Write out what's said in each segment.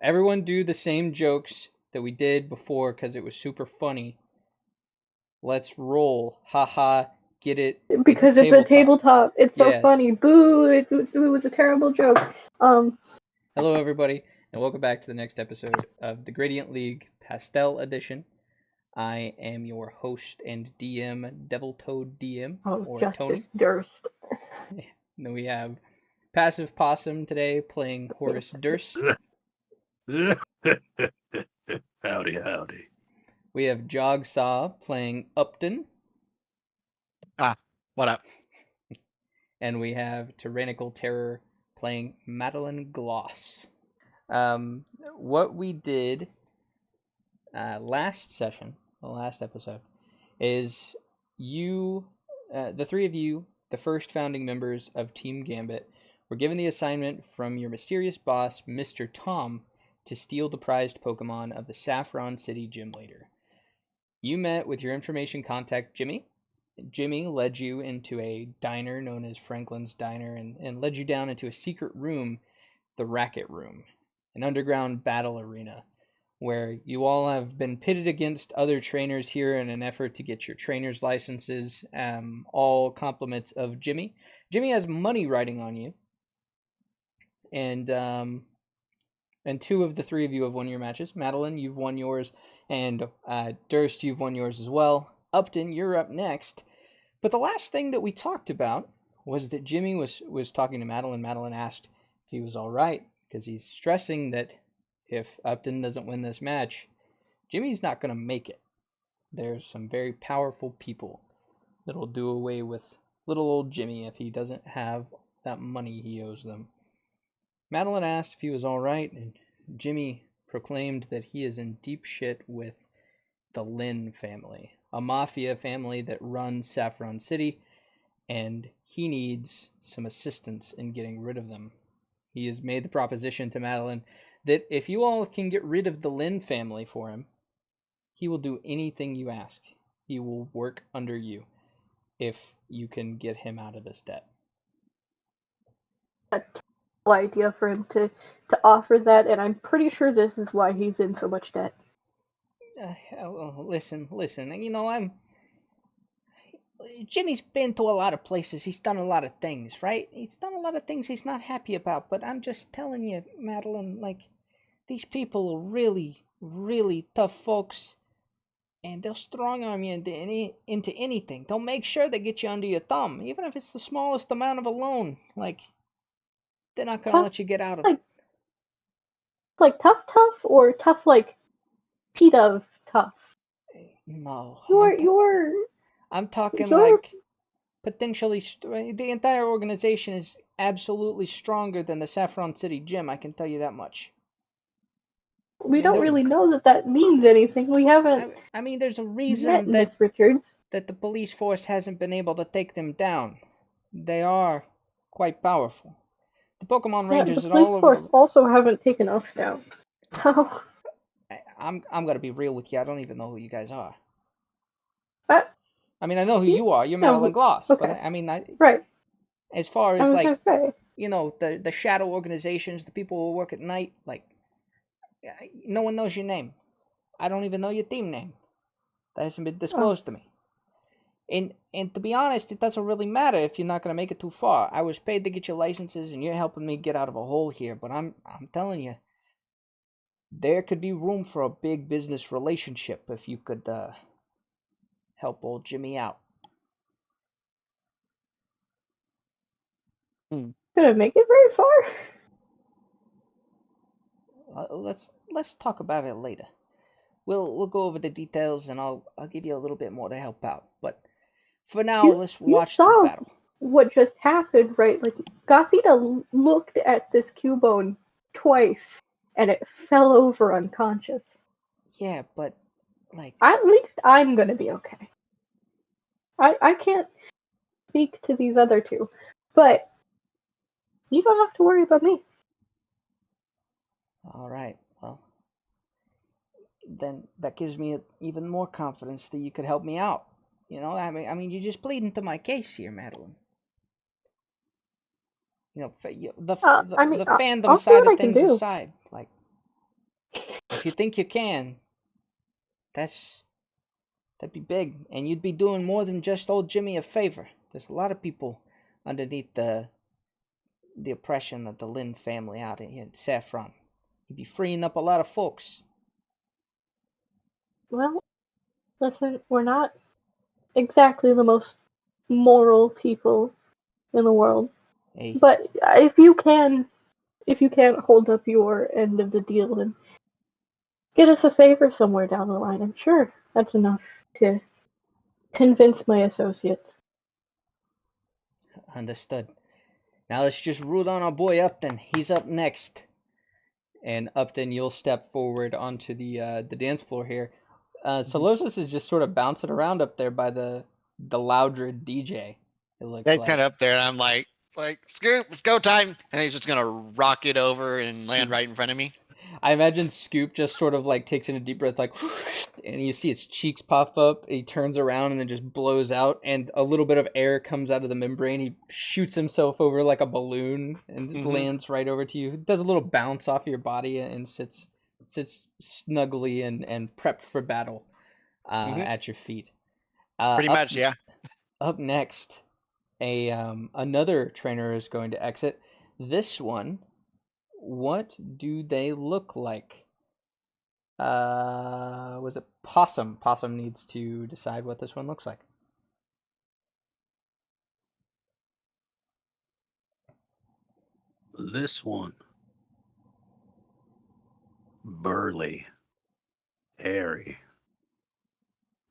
Everyone do the same jokes that we did before because it was super funny. Let's roll. Haha, get it? It's a Because it's a tabletop. tabletop. It's so Yes. funny. Boo! It was a terrible joke. Hello, everybody, and welcome back to the next episode of the Gradient League Pastel Edition. I am your host and DM, Devil Toad DM, Oh, or Tony. Justice Durst. And then we have Passive Possum today playing Horace Durst. Howdy, howdy. We have Jogsaw playing Upton. What up? And we have Tyrannical Terror playing Madeline Gloss. What we did last session, the last episode, is you, the three of you, the first founding members of Team Gambit, were given the assignment from your mysterious boss, Mr. Tom, to steal the prized Pokemon of the Saffron City Gym Leader. You met with your information contact, Jimmy. Jimmy led you into a diner known as Franklin's Diner and led you down into a secret room, the Racket Room, an underground battle arena where you all have been pitted against other trainers here in an effort to get your trainer's licenses, all compliments of Jimmy. Jimmy has money riding on you, and two of the three of you have won your matches. Madeline, you've won yours, and Durst, you've won yours as well. Upton, you're up next. But the last thing that we talked about was that Jimmy was talking to Madeline. Madeline asked if he was all right, because he's stressing that if Upton doesn't win this match, Jimmy's not going to make it. There's some very powerful people that'll do away with little old Jimmy if he doesn't have that money he owes them. Madeline asked if he was all right, and Jimmy proclaimed that he is in deep shit with the Lin family, a mafia family that runs Saffron City, and he needs some assistance in getting rid of them. He has made the proposition to Madeline that if you all can get rid of the Lin family for him, he will do anything you ask. He will work under you if you can get him out of this debt. A terrible idea for him to offer that, and I'm pretty sure this is why he's in so much debt. Listen. Jimmy's been to a lot of places. He's done a lot of things, right? He's done a lot of things he's not happy about. But I'm just telling you, Madeline, these people are really, really tough folks. And they'll strong arm you into anything. They'll make sure they get you under your thumb, even if it's the smallest amount of a loan. They're not gonna let you get out of it. Like tough, or tough like Pete tough. No. You're I'm talking like potentially. The entire organization is absolutely stronger than the Saffron City Gym. I can tell you that much. We don't really know that means anything. We haven't. I mean, there's a reason Miss Richards. that the police force hasn't been able to take them down. They are quite powerful. The Pokemon Rangers and all over. The police force also haven't taken us down. So I'm gonna be real with you. I don't even know who you guys are. I mean, I know who you are. You're Madeline Gloss. Okay. But I mean, right. As far as the shadow organizations, the people who work at night, no one knows your name. I don't even know your team name. That hasn't been disclosed to me. And to be honest, it doesn't really matter if you're not gonna make it too far. I was paid to get your licenses, and you're helping me get out of a hole here. But I'm telling you, there could be room for a big business relationship if you could help old Jimmy out. Gonna make it very far. Let's talk about it later. We'll go over the details, and I'll give you a little bit more to help out. But for now, let's watch the battle. What just happened, right? Like Gothita looked at this Cubone twice, and it fell over unconscious. Yeah, but at least I'm gonna be okay. I can't speak to these other two, but you don't have to worry about me. All right. Well, then that gives me even more confidence that you could help me out. You know, I mean, you're just pleading to my case here, Madeline. You know, the fandom side of things aside, If you think you can, that'd be big, and you'd be doing more than just old Jimmy a favor. There's a lot of people underneath the oppression of the Lynn family out in Saffron. You'd be freeing up a lot of folks. Well, listen, we're not exactly the most moral people in the world, Hey, but if you can't hold up your end of the deal and get us a favor somewhere down the line, I'm sure that's enough to convince my associates. understood. Now let's just root on our boy Upton. He's up next. And Upton, you'll step forward onto the dance floor here. Solosis is just sort of bouncing around up there by the Loudred DJ. It looks Guy's like. kind of up there, and I'm like, Scoop, it's go time, and he's just gonna rock it over and land right in front of me. I imagine Scoop just sort of like takes in a deep breath, like, and you see his cheeks pop up. He turns around and then just blows out, and a little bit of air comes out of the membrane. He shoots himself over like a balloon and lands right over to you. Does a little bounce off your body and sits snugly and prepped for battle at your feet. Pretty much, yeah. Up next, another trainer is going to exit. This one, what do they look like? Was it Possum? Possum needs to decide what this one looks like. This one. Burly. Hairy.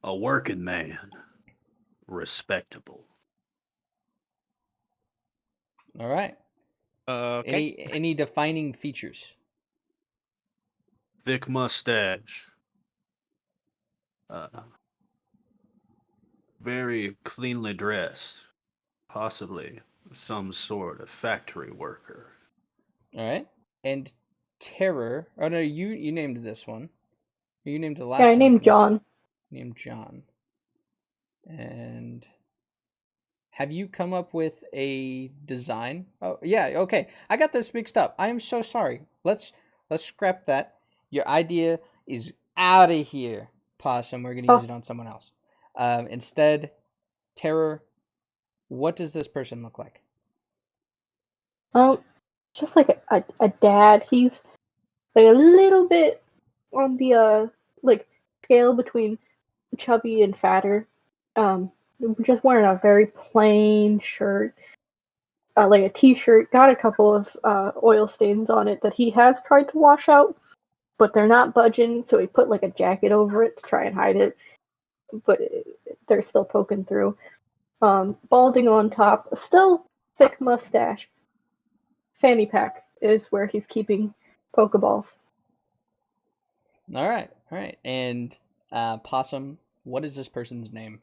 A working man. Respectable. All right. Okay. Any defining features? Thick mustache. Very cleanly dressed. Possibly some sort of factory worker. All right. And Terror. Oh no, you named this one. You named the last Yeah, I one. named John. Named John. And have you come up with a design? Oh yeah, okay. I got this mixed up. I am so sorry. Let's scrap that. Your idea is out of here, Possum. We're gonna use it on someone else. Instead, Terror. What does this person look like? Just like a dad. He's like a little bit on the like scale between chubby and fatter. Um, just wearing a very plain shirt, like a t-shirt. Got a couple of oil stains on it that he has tried to wash out, but they're not budging. So he put like a jacket over it to try and hide it, but they're still poking through. Balding on top, still thick mustache. Fanny pack is where he's keeping Pokeballs. All right. And Possum, what is this person's name?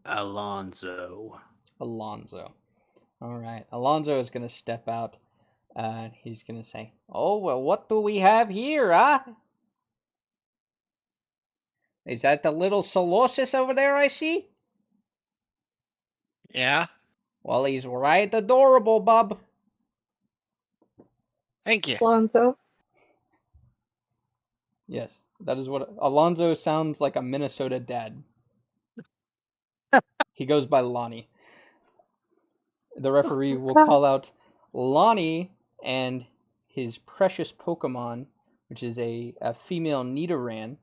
Alonzo. Alonzo. All right. Alonzo is gonna step out. He's gonna say, "Oh well, what do we have here, huh? Is that the little Solosis over there I see? Yeah. Well, he's right adorable, bub." Thank you. Alonzo. Yes, that is what Alonzo sounds like, a Minnesota dad. He goes by Lonnie. The referee will God. call out Lonnie and his precious Pokemon, which is a female Nidoran.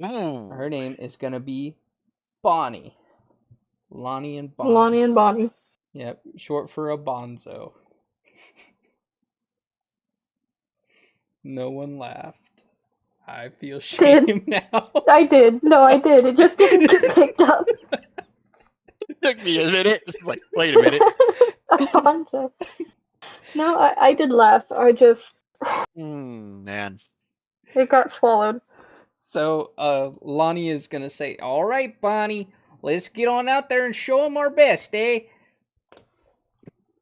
Ooh. Her name is going to be Bonnie. Lonnie and Bonnie. Lonnie and Bonnie. Yep, short for a Bonzo. No one laughed. I feel shame now. I did. No, I did. It just didn't get picked up. It took me a minute. It's like, wait a minute. Bonzo. No, I did laugh. I just Man. it got swallowed. So, Lonnie is gonna say, "All right, Bonnie, let's get on out there and show him our best, eh?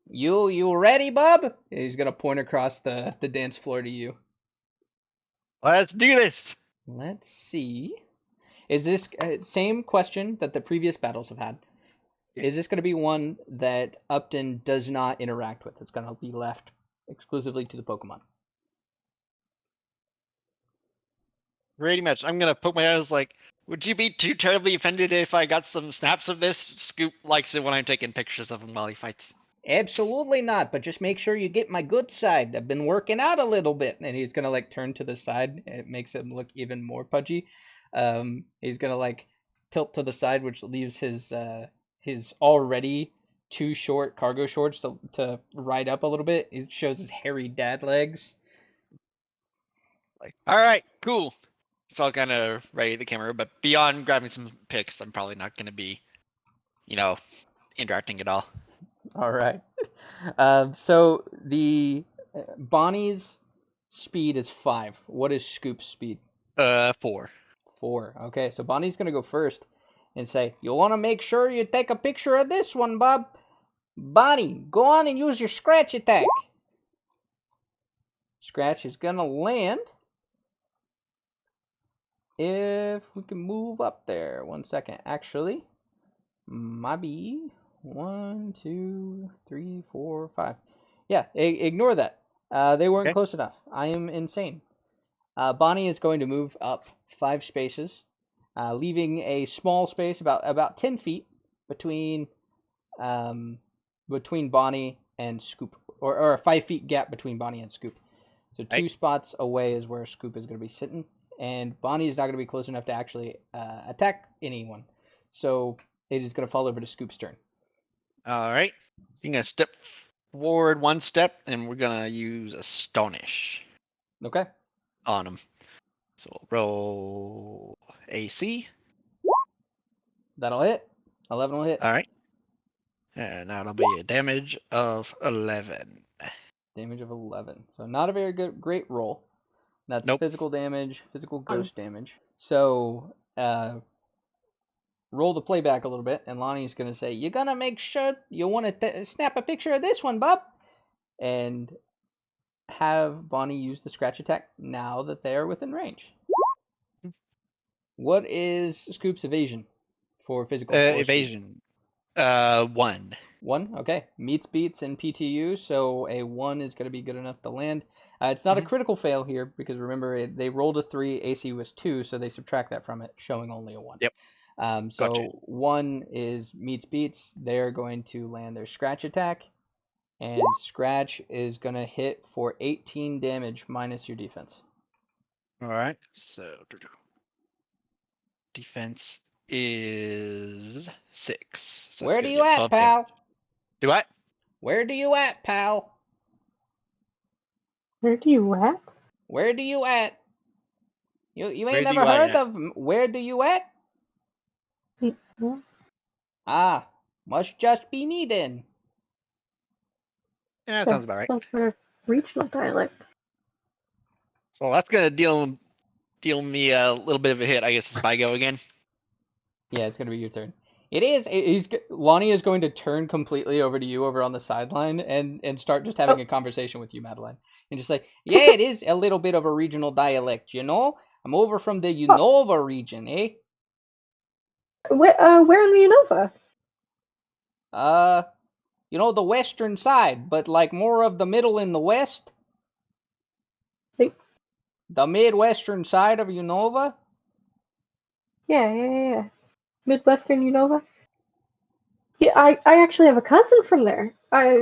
You ready, bub?" And he's gonna point across the dance floor to you. Let's do this. Let's see. Is this same question that the previous battles have had? is this going to be one that Upton does not interact with? It's going to be left exclusively to the Pokemon. Pretty much. I'm gonna poke my eyes like, would you be too terribly offended if I got some snaps of this? Scoop likes it when I'm taking pictures of him while he fights. Absolutely not, but just make sure you get my good side. I've been working out a little bit. And he's going to like turn to the side. And it makes him look even more pudgy. He's going to like tilt to the side, which leaves his already too short cargo shorts to ride up a little bit. It shows his hairy dad legs. Like, all right, cool. So I'll kind of ready the camera, but beyond grabbing some pics, I'm probably not gonna be, interacting at all. All right. So the Bonnie's speed is 5. What is Scoop's speed? 4. 4. Okay, so Bonnie's gonna go first and say, "You want to make sure you take a picture of this one, Bob. Bonnie, go on and use your scratch attack." Scratch is gonna land. If we can move up there, 1 second. Actually, maybe 1, 2, 3, 4, 5. Yeah, ignore that. They weren't Okay. close enough. I am insane. Bonnie is going to move up 5 spaces, leaving a small space about 10 feet between Bonnie and Scoop, or a 5 feet gap between Bonnie and Scoop. So 2 Right. spots away is where Scoop is going to be sitting, and Bonnie is not going to be close enough to actually attack anyone. So it is going to fall over to Scoop's turn. All right. You're gonna step forward 1 step, and we're gonna use Astonish Okay. on him. So we'll roll AC. That'll hit. 11 will hit. All right. And that'll be a damage of 11. Damage of 11. So not a very great roll. That's Nope. physical damage, physical ghost damage. So roll the playback a little bit, and Lonnie's going to say, "You're going to make sure you want to snap a picture of this one, Bob." And have Bonnie use the scratch attack now that they are within range. What is Scoop's evasion for physical or speed? Evasion. 1. 1, okay. Meets beats in PTU, so a 1 is going to be good enough to land. It's not a critical fail here because remember they rolled a 3, AC was 2, so they subtract that from it, showing only a 1. Yep. So Gotcha. 1 is meets beats. They're going to land their scratch attack, and scratch is going to hit for 18 damage minus your defense. All right. So defense is 6. So Where that's do gonna you be at, 12 damage. pal? Do what? Where do you at, pal? Where do you at? Where do you at? You Where ain't do never you heard at? of where do you at? Well, Ah, must just be me then. Yeah, that sounds about right. some sort of regional dialect. So that's gonna deal me a little bit of a hit. I guess if I go again. Yeah, it's gonna be your turn. It is. Lonnie is going to turn completely over to you over on the sideline and start just having a conversation with you, Madeline, and just like, yeah, it is a little bit of a regional dialect, you know. I'm over from the Unova region, eh? Where in the Unova? The western side, but like more of the middle in the west. Like, The midwestern side of Unova. yeah. Midwestern Unova. Yeah, I actually have a cousin from there. Uh,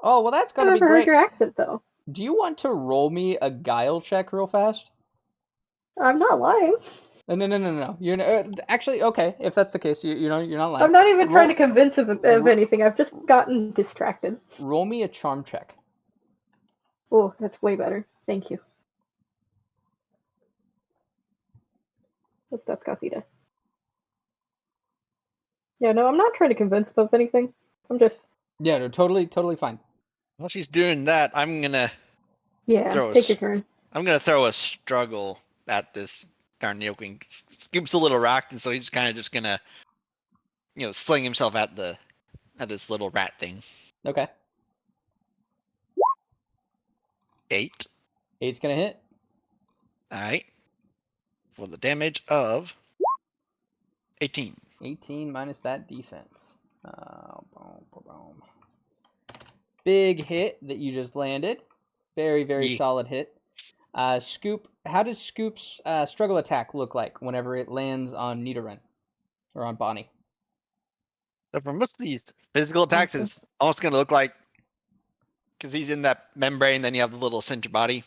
Oh, well, that's I've gonna be never heard great. your accent though. Do you want to roll me a guile check real fast? I'm not lying. No. You're actually okay. If that's the case, you're not lying. I'm not even trying to Roll, convince of anything. I've just gotten distracted. roll me a charm check. Oh, that's way better. Thank you. That's Gothita. Yeah, no, I'm not trying to convince him of anything. I'm just Yeah, no, totally fine. While she's doing that, I'm gonna take your turn. throw a struggle at this Garnioquing. Scoop's a little racked, and so he's kind of just gonna, sling himself at this little rat thing. Okay. 8. 8's gonna hit. All right. for the damage of 18. 18 minus that defense. Boom, boom, boom. Big hit that you just landed. Very, very Yeah. solid hit. Scoop, how does Scoop's struggle attack look like whenever it lands on Nidoran? Or on Bonnie? So for most of these physical attacks, Okay. it's almost going to look like, because he's in that membrane, then you have the little center body.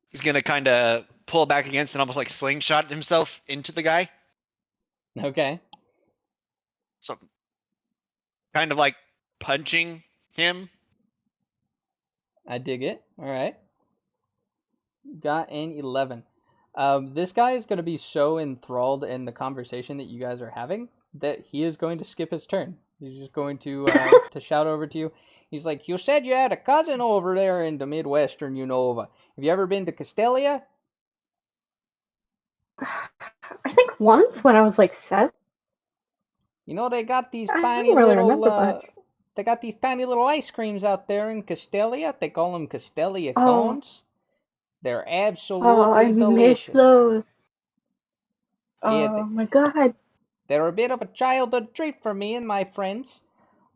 He's going to kind of pull back against and almost like slingshot himself into the guy. Okay. So kind of like punching him. I dig it. All right. Got an 11. This guy is going to be so enthralled in the conversation that you guys are having that he is going to skip his turn. He's just going to shout over to you. He's like, "You said you had a cousin over there in the Midwestern Unova. Have you ever been to Castelia?" I think once when I was like 7. You know, they got these I tiny don't really little remember much. they got these tiny little ice creams out there in Castelia. They call them Castelia Oh. cones. They're Oh, I absolutely miss delicious. those. Yeah, Oh my god. they're a bit of a childhood treat for me and my friends.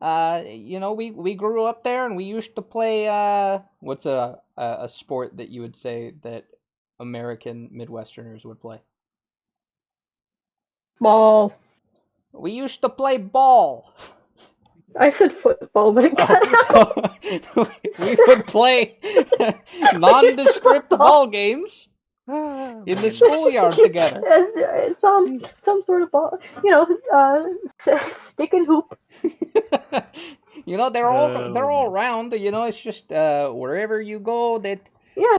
You know, we grew up there and we used to play what's a sport that you would say that American Midwesterners would play? Ball. We used to play ball. I said football, but it cut out. Oh, we would play nondescript ball games in the schoolyard together. It's some sort of ball, stick and hoop. You know, they're all round. You know, it's just wherever you go that Yeah,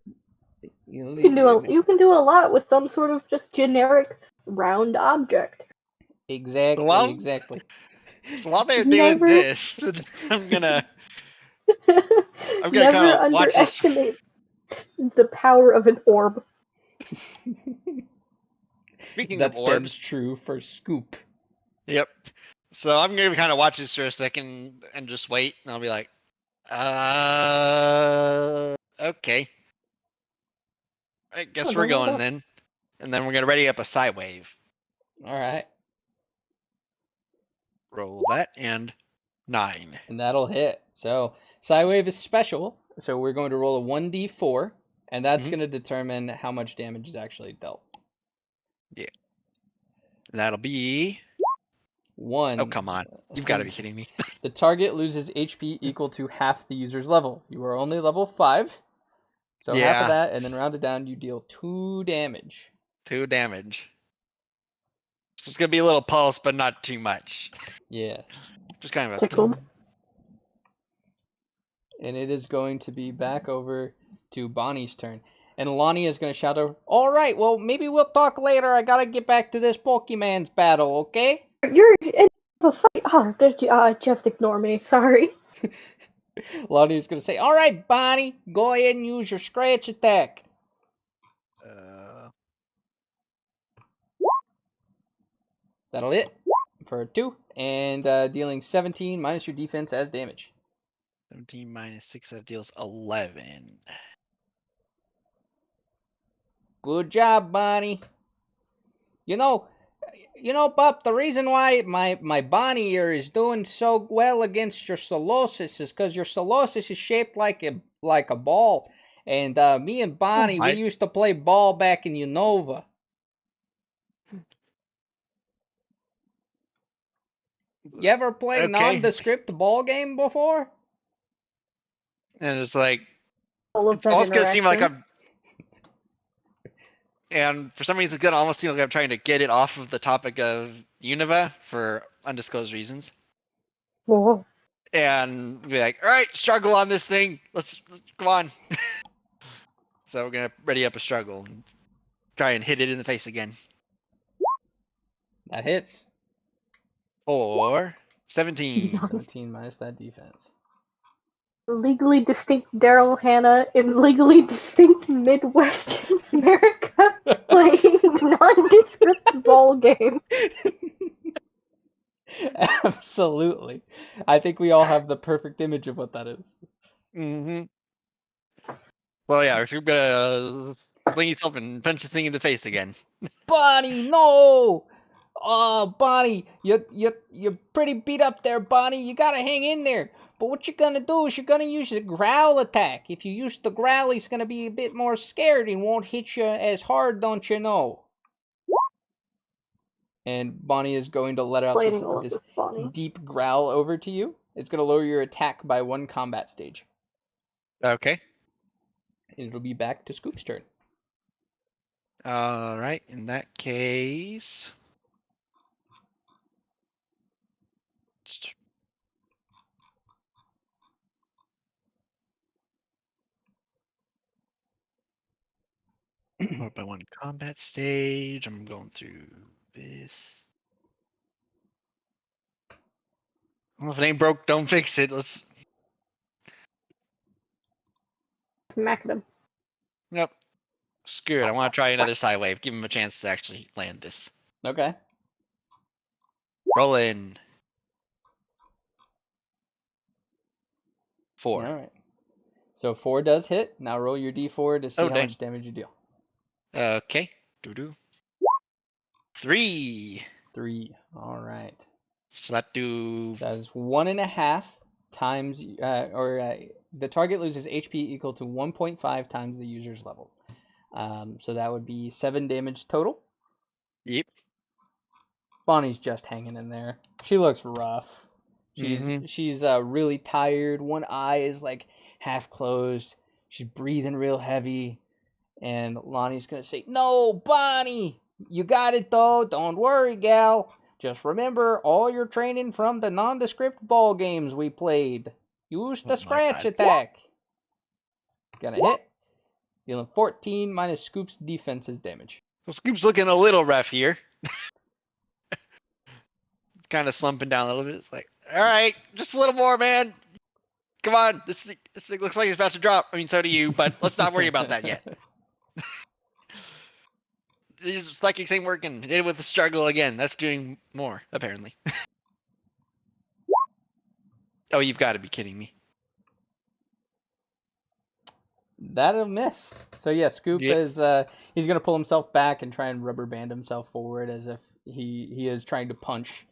you know you can do a lot with some sort of just generic round object. exactly. So while they're doing Never- this, I'm gonna Never kind of watch this. underestimate the power of an orb. Speaking That of stands orbs, true for Scoop. yep. So I'm gonna kind of watch this for a second and just wait, and I'll be like, okay. I guess we're going then. And then we're gonna ready up a psi wave. All right, Roll that and 9. and that'll hit. So Psywave is special. So we're going to roll a 1d4, and that's Mhm. going to determine how much damage is actually dealt. That'll be. 1. Oh come on! You've got to be kidding me. The target loses HP equal to half the user's level. You are only level 5, so half Yeah. of that, and then rounded down, you deal 2 damage. 2 damage. So it's gonna be a little pulse, but not too much. Yeah. Just kind of a. Tickle. And it is going to be back over to Bonnie's turn. And Lonnie is going to shout over, "All right, well, maybe we'll talk later. I got to get back to this Pokemon's battle, okay?" You're in a fight. Oh, just ignore me. Sorry. Lonnie is going to say, "All right, Bonnie, go ahead and use your scratch attack." That'll hit for 2, and dealing 17 minus your defense as damage. 17 minus 6, that deals 11. Good job, Bonnie. You know, Bub, the reason why my Bonnie here is doing so well against your Solosis is because your Solosis is shaped like a ball. And me and Bonnie, we used to play ball back in Unova. You ever play Okay. nondescript ball game before? And it's like, All of it's that almost gonna seem like interaction. and for some reason it's gonna almost seem like I'm trying to get it off of the topic of Unova for undisclosed reasons. Whoa. And be like, all right, struggle on this thing. Let's come on. So we're gonna ready up a struggle and try and hit it in the face again. That hits. For 17. 17 minus that defense. Legally distinct Daryl Hannah in legally distinct Midwestern America playing nondescript ball game. Absolutely. I think we all have the perfect image of what that is. Mm-hmm. Well, yeah, we're gonna fling yourself and punch the thing in the face again. Bonnie, no! Oh, Bonnie, you're pretty beat up there, Bonnie. You gotta hang in there. But what you're gonna do is you're gonna use the growl attack. If you use the growl, he's gonna be a bit more scared and won't hit you as hard, don't you know? And Bonnie is going to let out Explaining all of this this, Bonnie. deep growl over to you. It's gonna lower your attack by 1 combat stage. Okay. It'll be back to Scoop's turn. All right. In that case, by 1 combat stage. I'm going through this. Well, if it ain't broke, don't fix it. Let's. Smack at him. Nope. Screw it. I want to try another side wave. Give him a chance to actually land this. Okay. Roll in. 4. All right. So 4 does hit. Now roll your d4 to see how dang. much damage you deal. Okay. Doo-doo. 3. 3. All right. So that do. So that is 1.5 times, the target loses HP equal to 1.5 times the user's level. So that would be 7 damage total. Yep. Bonnie's just hanging in there. She looks rough. She's really tired. One eye is like half closed. She's breathing real heavy. And Lonnie's gonna say, "No, Bonnie, you got it though. Don't worry, gal. Just remember all your training from the nondescript ball games we played. Use the Oh my scratch God. attack. Gonna hit. Dealing 14 minus Scoop's defense's damage. Well, Scoop's looking a little rough here. Kind of slumping down a little bit. It's like, all right, just a little more, man. Come on. This thing looks like it's about to drop. I mean, so do you, but let's not worry about that yet. These psychics ain't working. Did it with the struggle again. That's doing more, apparently. Oh, you've got to be kidding me. That'll miss. So yeah, Scoop Yep. is he's gonna pull himself back and try and rubber band himself forward as if he is trying to punch.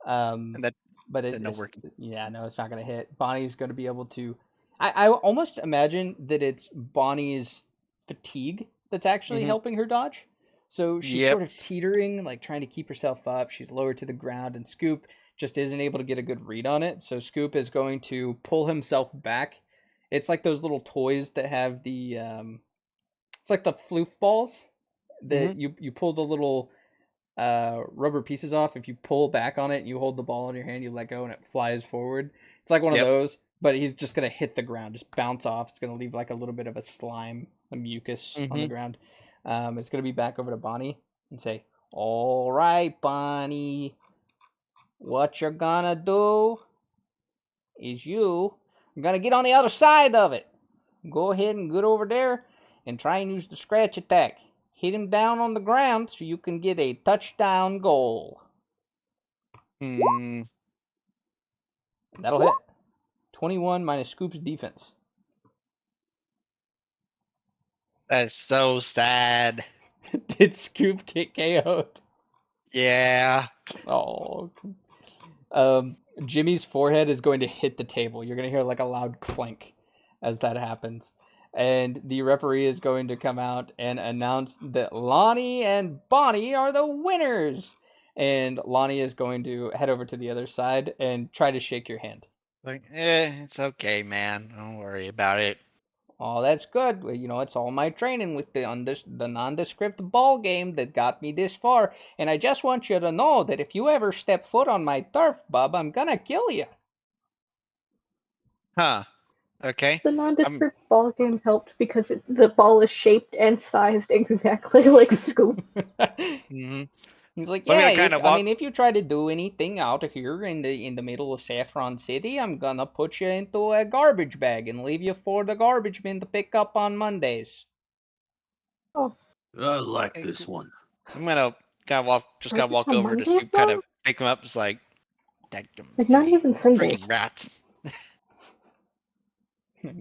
And that But no it's working. yeah, no, it's not gonna hit. Bonnie's gonna be able to. I almost imagine that it's Bonnie's fatigue that's actually Mhm. helping her dodge. So she's Yep. sort of teetering, like trying to keep herself up. She's lower to the ground, and Scoop just isn't able to get a good read on it. So Scoop is going to pull himself back. It's like those little toys that have the it's like the floof balls that you pull the little rubber pieces off. If you pull back on it and you hold the ball in your hand, you let go and it flies forward. It's like one of Yep. those, but he's just gonna hit the ground, just bounce off. It's gonna leave like a little bit of a slime, a mucus on the ground. It's gonna be back over to Bonnie and say, "All right, Bonnie, what you're gonna do is you're gonna get on the other side of it. Go ahead and get over there and try and use the scratch attack. Hit him down on the ground so you can get a touchdown goal." Mm, That'll hit. 21 minus Scoop's defense. that's so sad. Did Scoop get KO'd? Yeah. Oh. Jimmy's forehead is going to hit the table. You're going to hear like a loud clank as that happens. And the referee is going to come out and announce that Lonnie and Bonnie are the winners. And Lonnie is going to head over to the other side and try to shake your hand. Like, it's okay, man. Don't worry about it. Oh, that's good. Well, you know, it's all my training with the nondescript ball game that got me this far. And I just want you to know that if you ever step foot on my turf, bub, I'm gonna kill you. Huh. Okay. The nondescript ball game helped because the ball is shaped and sized exactly like Scoop. Mm-hmm. He's like, So I'm yeah, gonna kind of I walk. mean, if you try to do anything out here in the middle of Saffron City, I'm gonna put you into a garbage bag and leave you for the garbage bin to pick up on Mondays. I like Okay, this cool. one. I'm gonna kind of walk On over to Mondays, Scoop, kind though? of pick him up. It's like Like, not even freaking Sundays. rat.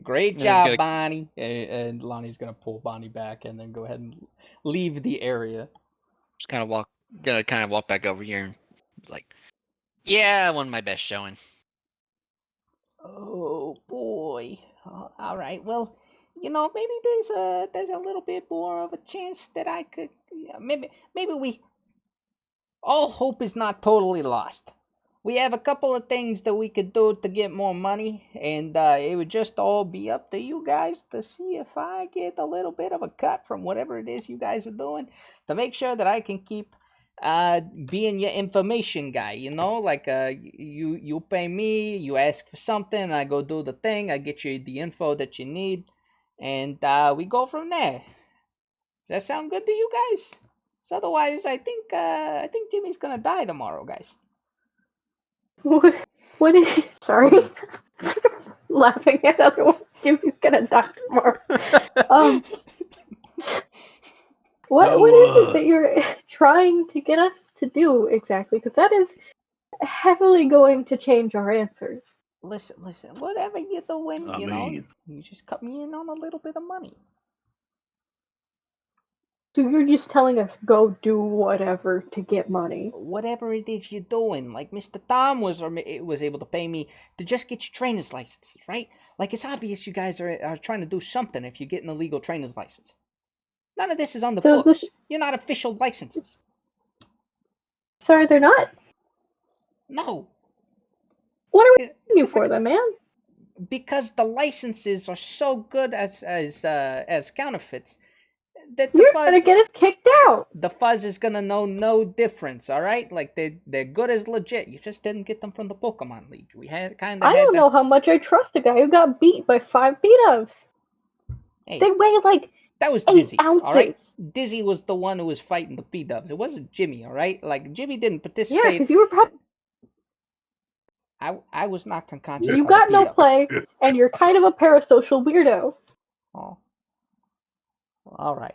Great And I'm job, gonna- Bonnie. And Lonnie's gonna pull Bonnie back and then go ahead and leave the area. Just gonna kind of walk back over here and like, yeah, I won my best showing. Oh boy. All right. Well, maybe there's a little bit more of a chance that I could. Maybe we all hope is not totally lost. We have a couple of things that we could do to get more money, and it would just all be up to you guys to see if I get a little bit of a cut from whatever it is you guys are doing to make sure that I can keep being your information guy. Like you pay me, you ask for something, I go do the thing, I get you the info that you need, and we go from there. Does that sound good to you guys? So otherwise, I think Jimmy's gonna die tomorrow, guys. What is? Sorry, laughing at other one. Jimmy's gonna die tomorrow. Um, what is it that you're trying to get us to do exactly? Because that is heavily going to change our answers. Listen. Whatever you're doing, I mean, you just cut me in on a little bit of money. So you're just telling us go do whatever to get money. Whatever it is you're doing, like Mr. Tom was able to pay me to just get your trainer's licenses, right? Like it's obvious you guys are trying to do something if you're getting a legal trainer's license. None of this is on the So books. You're not official licenses. sorry, they're not. No. What are we It- paying you it's for like them, man? because the licenses are so good as counterfeits that You're gonna get us kicked out. the fuzz is gonna know no difference. All right, like they're good as legit. You just didn't get them from the Pokemon League. We had I don't to. know how much I trust a guy who got beat by 5 beat-ups. Hey, They weigh like that was 8 Dizzy. ounces. All right, Dizzy was the one who was fighting the P-Dubs. It wasn't Jimmy. All right, like Jimmy didn't Yeah, participate. because you were probably I was knocked unconscious you by the got no P-Dubs. play, and you're kind of a parasocial weirdo. Oh, well, all right.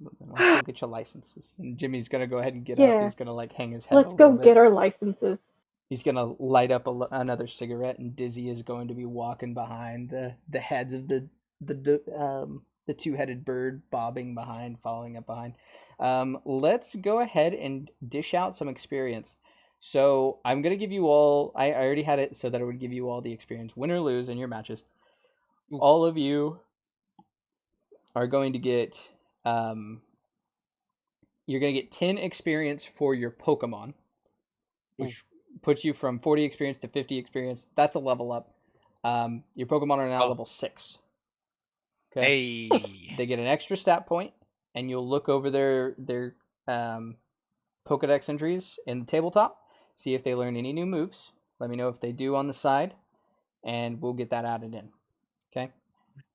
Let's go get your licenses. And Jimmy's gonna go ahead and get up. Yeah, He's gonna like hang his head a let's go little get bit. our licenses. He's gonna light up another cigarette, and Dizzy is going to be walking behind the heads of the two-headed bird, bobbing behind, following up behind. Let's go ahead and dish out some experience. So I'm gonna give you all. I already had it so that I would give you all the experience, win or lose, in your matches. Ooh. All of you are going to get. You're gonna get 10 experience for your Pokemon, which puts you from 40 experience to 50 experience. That's a level up. Your Pokemon are now Oh. level 6. Okay. Hey. They get an extra stat point, and you'll look over their Pokedex entries in the tabletop, see if they learn any new moves. Let me know if they do on the side, and we'll get that added in. Okay.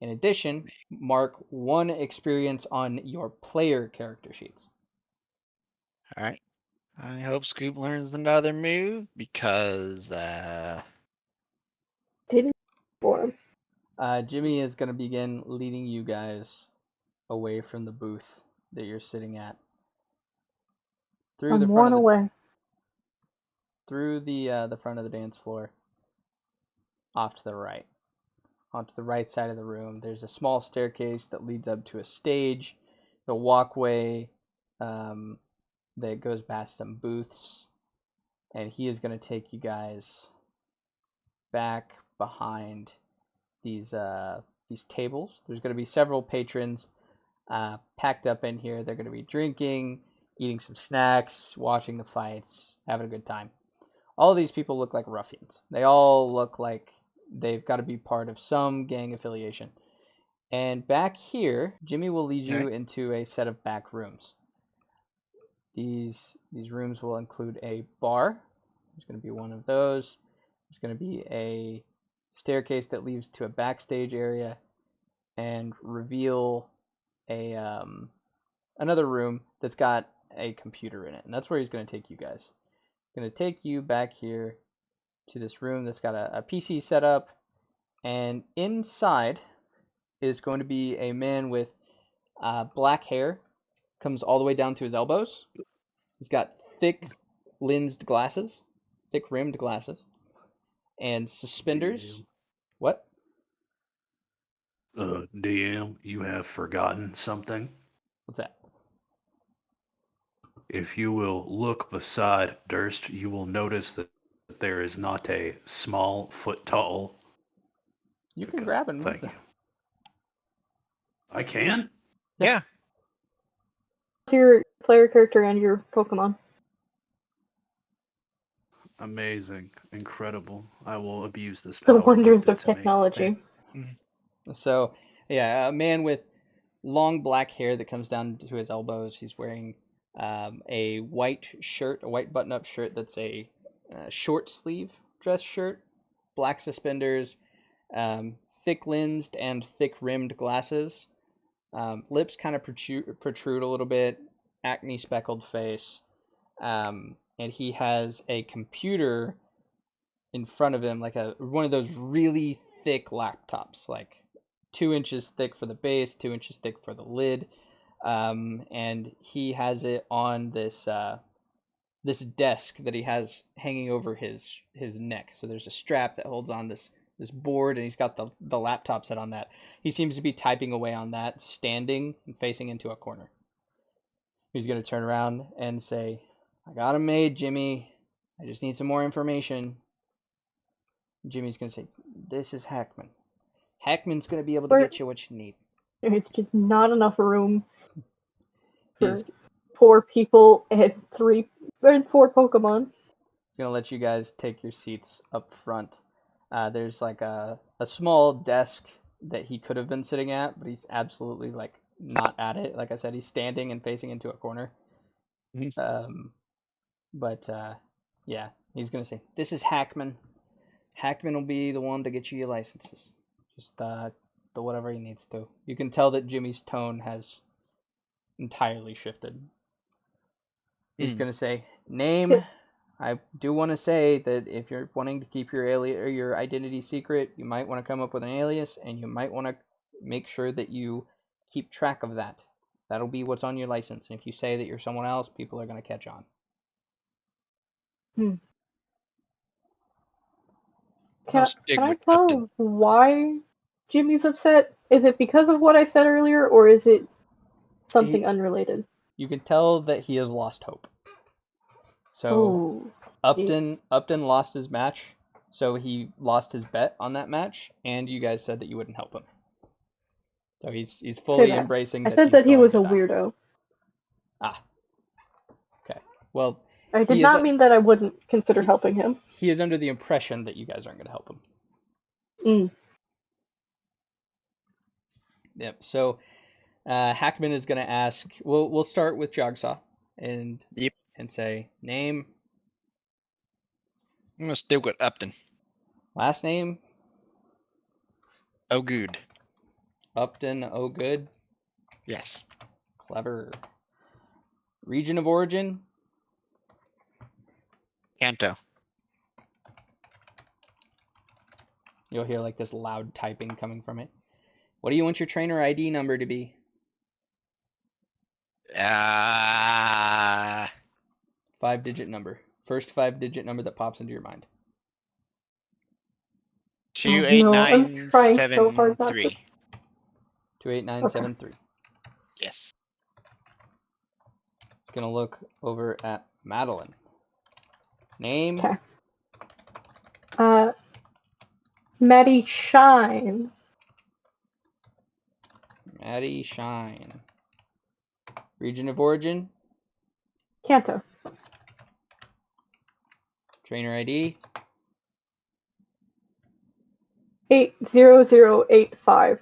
In addition, mark 1 experience on your player character sheets. All right. I hope Scoop learns another move because Didn't for him. Jimmy is going to begin leading you guys away from the booth that you're sitting at. Through I'm the front worn of the away. through the front of the dance floor, off to the right. Onto the right side of the room, there's a small staircase that leads up to a stage, a walkway that goes past some booths, and he is going to take you guys back behind these tables. There's going to be several patrons packed up in here. They're going to be drinking, eating some snacks, watching the fights, having a good time. All of these people look like ruffians. They all look like they've got to be part of some gang affiliation. And back here, Jimmy will lead you into a set of back rooms. These rooms will include a bar. There's going to be one of those. There's going to be a staircase that leads to a backstage area, and reveal a another room that's got a computer in it, and that's where he's going to take you guys. He's going to take you back here to this room that's got a PC set up, and inside is going to be a man with black hair, comes all the way down to his elbows. He's got thick rimmed glasses, and suspenders. DM. What? DM, you have forgotten something. What's that? If you will look beside Durst, you will notice that there is not a small foot tall. You can grab and move Thank them. you. I can? Yeah. Your player character and your Pokemon. Amazing. Incredible. I will abuse this The power wonders gifted of to me. technology. So, yeah, a man with long black hair that comes down to his elbows. He's wearing a white shirt, a white button-up shirt that's a short sleeve dress shirt, black suspenders, thick lensed and thick rimmed glasses, lips kind of protrude a little bit, acne speckled face, and he has a computer in front of him, like one of those really thick laptops, like 2 inches thick for the base, 2 inches thick for the lid, and he has it on this desk that he has hanging over his neck. So there's a strap that holds on this board, and he's got the laptop set on that. He seems to be typing away on that, standing and facing into a corner. He's gonna turn around and say, "I got him made, Jimmy. I just need some more information." Jimmy's gonna say, "This is Hackman. Hackman's gonna be able to get you what you need." There's just not enough room for He's 4 people and 4 Pokemon. gonna let you guys take your seats up front. There's like a small desk that he could have been sitting at, but he's absolutely like not at it. Like I said, he's standing and facing into a corner. But yeah, he's gonna say, "This is Hackman. Hackman will be the one to get you your licenses. Just do whatever he needs to." You can tell that Jimmy's tone has entirely shifted. He's gonna say, "Name." I do want to say that if you're wanting to keep your your identity secret, you might want to come up with an alias, and you might want to make sure that you keep track of that. That'll be what's on your license. And if you say that you're someone else, people are gonna catch on. Can I tell why Jimmy's upset? Is it because of what I said earlier, or is it something unrelated? You can tell that he has lost hope. So Upton lost his match, so he lost his bet on that match, and you guys said that you wouldn't help him. So he's fully embracing that. I said that he was a weirdo. Ah. Okay. Well, I did not mean that I wouldn't consider helping him. He is under the impression that you guys aren't going to help him. Yep. So Hackman is going to ask. We'll start with Jogsaw and say name. I'm gonna stick with Upton. Last name. Oh, good. Upton. Oh, good. Yes. Clever. Region of origin. Kanto. You'll hear like this loud typing coming from it. What do you want your trainer ID number to be? 5-digit number. First 5-digit number that pops into your mind. 28973. 28973. Yes. Gonna look over at Madeline. Name. Okay. Maddie Shine. Maddie Shine. Region of origin. Kanto. Trainer ID. 80085.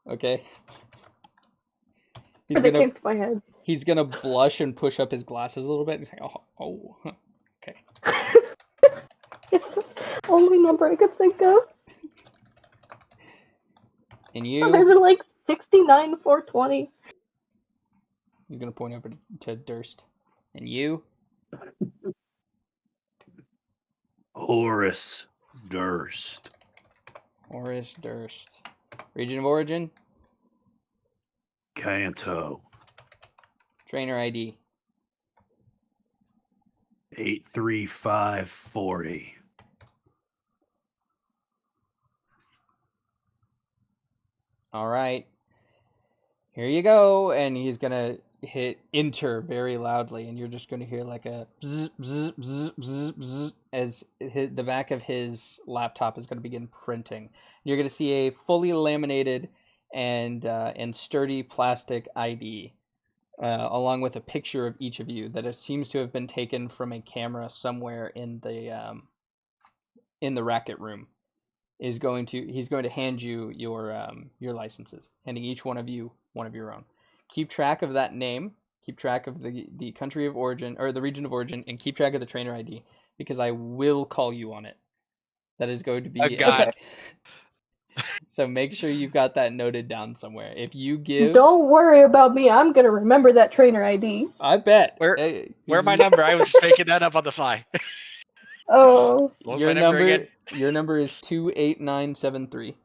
Okay. That came to my head. He's gonna blush and push up his glasses a little bit and say, "Oh, okay." It's the only number I could think of. And you? There's like 69420. He's gonna point over to Durst. And you? Horace Durst. Horace Durst. Region of origin? Kanto. Trainer ID? 83540. All right. here you go, and he's gonna hit enter very loudly, and you're just gonna hear like a bzz, bzz, bzz, bzz, bzz, as the back of his laptop is gonna begin printing. You're gonna see a fully laminated and sturdy plastic ID, along with a picture of each of you that seems to have been taken from a camera somewhere in the racket room. He's going to hand you your licenses, handing each one of you one of your own. Keep track of that name, keep track of the country of origin or the region of origin, and keep track of the trainer ID because I will call you on it. That is going to Oh be God. so make sure you've got that noted down somewhere. If you give, Don't worry about me. I'm gonna remember that trainer ID. I bet. Where my number? I was just making that up on the fly. Oh, What was my number again? Your number is 28973.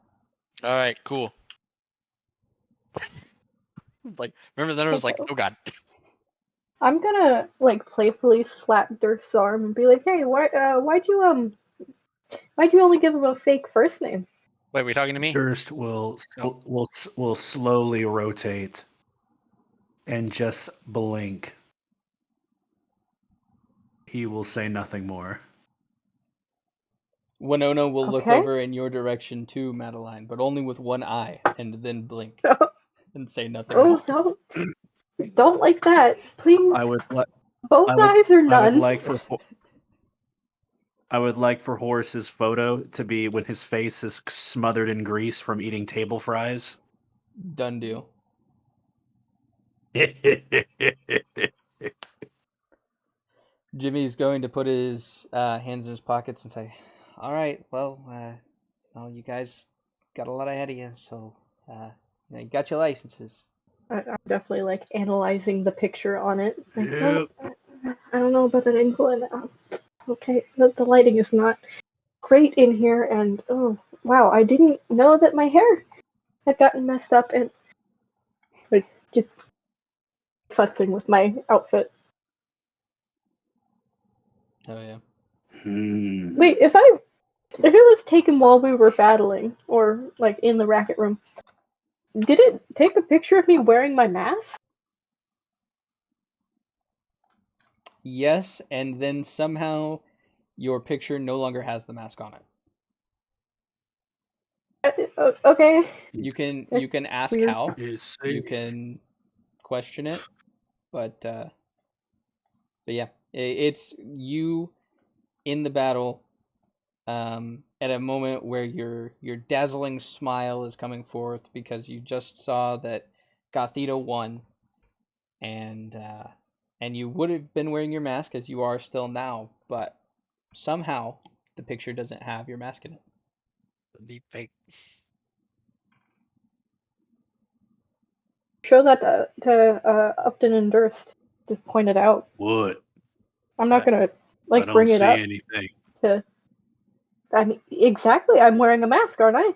All right, cool. Like, remember then I was like, oh God. I'm gonna like playfully slap Durst's arm and be like, "Hey, why'd you only give him a fake first name?" Wait, were you talking to me? Durst will slowly rotate and just blink. He will say nothing more. Winona will look Okay. over in your direction too, Madeline, but only with one eye, and then blink and say nothing Oh, more. don't like that, please. I would Both eyes or I none. would like for Horace's photo to be when his face is smothered in grease from eating table fries. Done deal. Jimmy's going to put his hands in his pockets and say, "All right, well, you guys got a lot ahead of you, so you got your licenses." I'm definitely like analyzing the picture on it. Like, Yep. I don't know about that ankle, and okay, the lighting is not great in here, and oh wow, I didn't know that my hair had gotten messed up, and like just futzing with my outfit. Oh yeah. Wait, if it was taken while we were battling, or like in the racket room, did it take a picture of me wearing my mask? Yes, and then somehow your picture no longer has the mask on it. Okay. You can ask weird. how. You can question it, but yeah, it's you in the battle at a moment where your dazzling smile is coming forth because you just saw that Gothito won, and you would have been wearing your mask as you are still now, but somehow the picture doesn't have your mask in it. Deep fake. Show that to Upton and Durst. Just point it out. What? I'm not gonna I don't bring it see up anything. to. I mean, exactly. I'm wearing a mask, aren't I?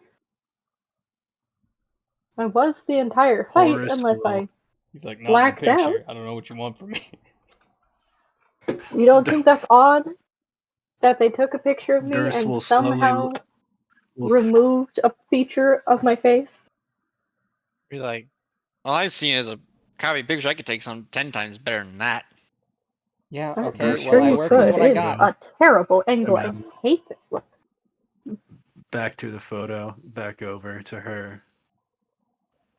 I was the entire fight, Horace unless will. He's like, not blacked in the out. picture. I don't know what you want from me. You don't think that's odd that they took a picture of me Durst and will somehow will removed a feature of my face? You're like, all I've seen is a copy picture. I could take some 10 times better than that. Yeah, I'm okay. Durst sure Well, I you work with could. what I It's got. a terrible angle. I Yeah. hate this look. back to the photo, back over to her.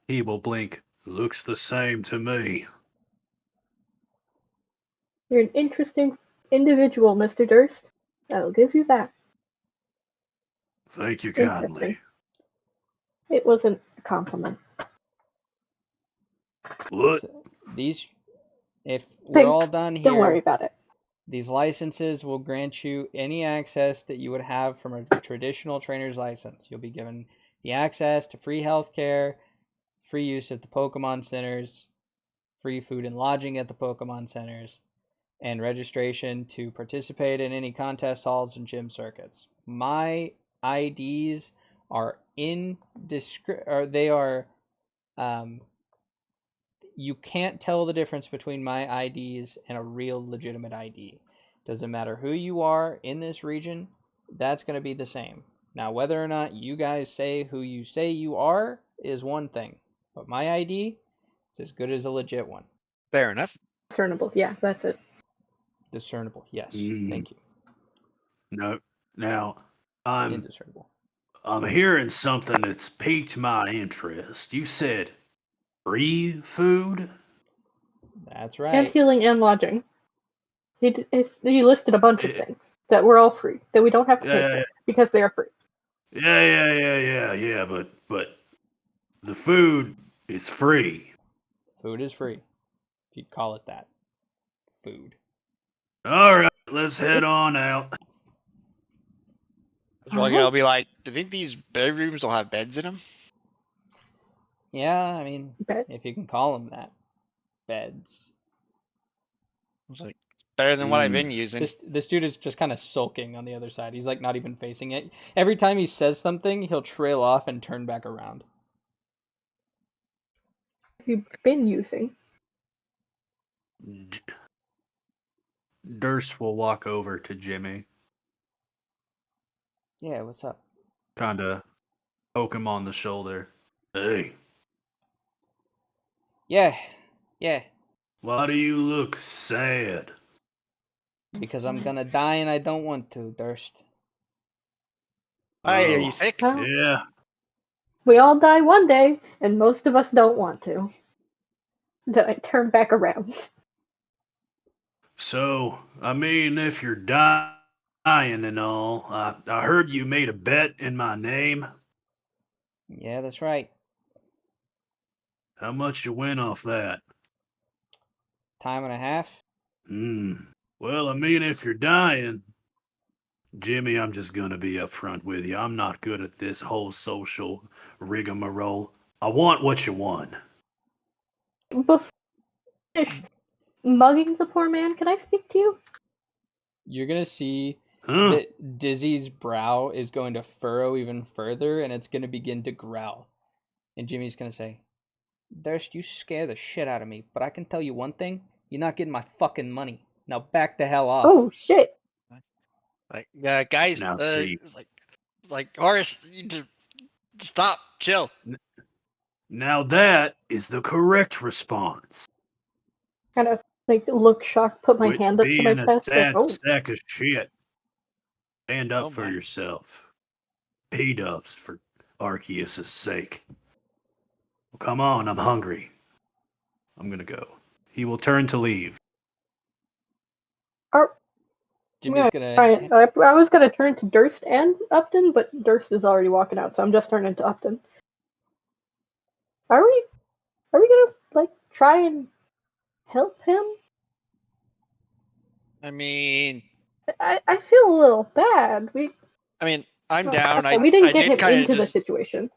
He will blink. Looks the same to me. You're an interesting individual, Mr. Durst. I'll give you that. Thank you Interesting. kindly. It wasn't a compliment. What? So if we're all done Don't worry here, about it. these licenses will grant you any access that you would have from a traditional trainer's license. You'll be given the access to free healthcare, free use at the Pokemon centers, free food and lodging at the Pokemon centers, and registration to participate in any contest halls and gym circuits. My IDs are you can't tell the difference between my IDs and a real legitimate ID. Doesn't matter who you are in this region, that's going to be the same. Now, whether or not you guys say who you say you are is one thing, but my ID It's as good as a legit one. Fair enough. Discernible. Yeah, that's it. Discernible. Yes. Mm. Thank you. No. Now, I'm Indiscernible. hearing something that's piqued my interest. You said free food? That's And right. healing and lodging. He listed a bunch of Eh, things that were all free, that we don't have to pay Yeah, for, because they are free. yeah. But the food is free. Food is free. If you call it that. Food. All right, let's head on out. Well, Alright. I'll be like, do you think these bedrooms will have beds in them? Yeah, I mean, Bet. if you can call them that. Beds. I was like, better than what I've Mm. been using. This dude is just kind of sulking on the other side. He's like not even facing it. Every time he says something, he'll trail off and turn back around. Have you been using? J- Durst will walk over to Jimmy, Yeah, what's up? kind of poke him on the shoulder. Hey, Yeah, yeah, why do you look sad? because I'm gonna die and I don't want to, Durst. Hey, are you Oh, sick? Well, yeah. we all die one day, and most of us don't want to. Then I turn back around. So, I mean, if you're dying and all, I heard you made a bet in my name. Yeah, that's right. How much you win off that? Time and a half. Hmm. Well, I mean, if you're dying, Jimmy, I'm just gonna be upfront with you. I'm not good at this whole social rigmarole. I want what you won. Before I finish mugging the poor man, can I speak to you? You're gonna see Huh? that Dizzy's brow is going to furrow even further and it's gonna begin to growl. And Jimmy's gonna say, Durst, you scare the shit out of me, but I can tell you one thing, you're not getting my fucking money. Now back the hell off. Oh, shit. Like, guys, Now see. it's like Horace, you need to stop, chill. Now that is the correct response. Kind of like look shocked, put my Quit hand up to my being a chest, like, sad oh, sack of shit. Stand up Oh for my. yourself. P-dubs for Arceus' sake. Well, come on, I'm hungry. I'm gonna go. He will turn to leave. are, Jimmy's yeah, gonna. I was gonna turn to Durst and Upton, but Durst is already walking out, so I'm just turning to Upton. Are we gonna, like, try and help him? I mean, I feel a little bad. I'm down. I We didn't I get did him kind of into the just. situation,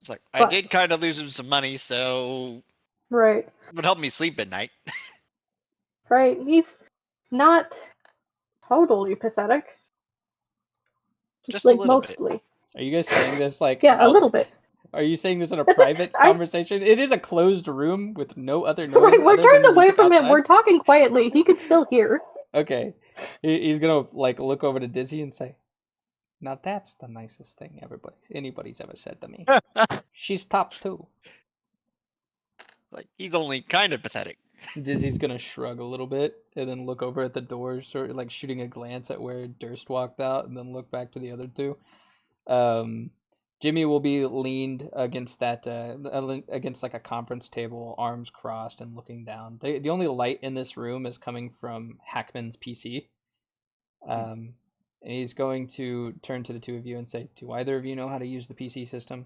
It's like I but did kind of lose him some money, so right, it would help me sleep at night. right. He's not totally pathetic, just Just a like little bit. mostly. Are you guys saying this like? Yeah, a little bit. Are you saying this in a private I conversation? It is a closed room with no other right, noise we're other than turned the away music from him. outside. We're talking quietly. He could still hear. Okay, he's gonna like look over to Dizzy and say, "Now that's the nicest thing anybody's ever said to me. She's top two." Like he's only kind of pathetic. Dizzy's gonna shrug a little bit and then look over at the door, sort of like shooting a glance at where Durst walked out, and then look back to the other two. Um, Jimmy will be leaned against against like a conference table, arms crossed and looking down. The only light in this room is coming from Hackman's PC. And he's going to turn to the two of you and say, "Do either of you know how to use the PC system?"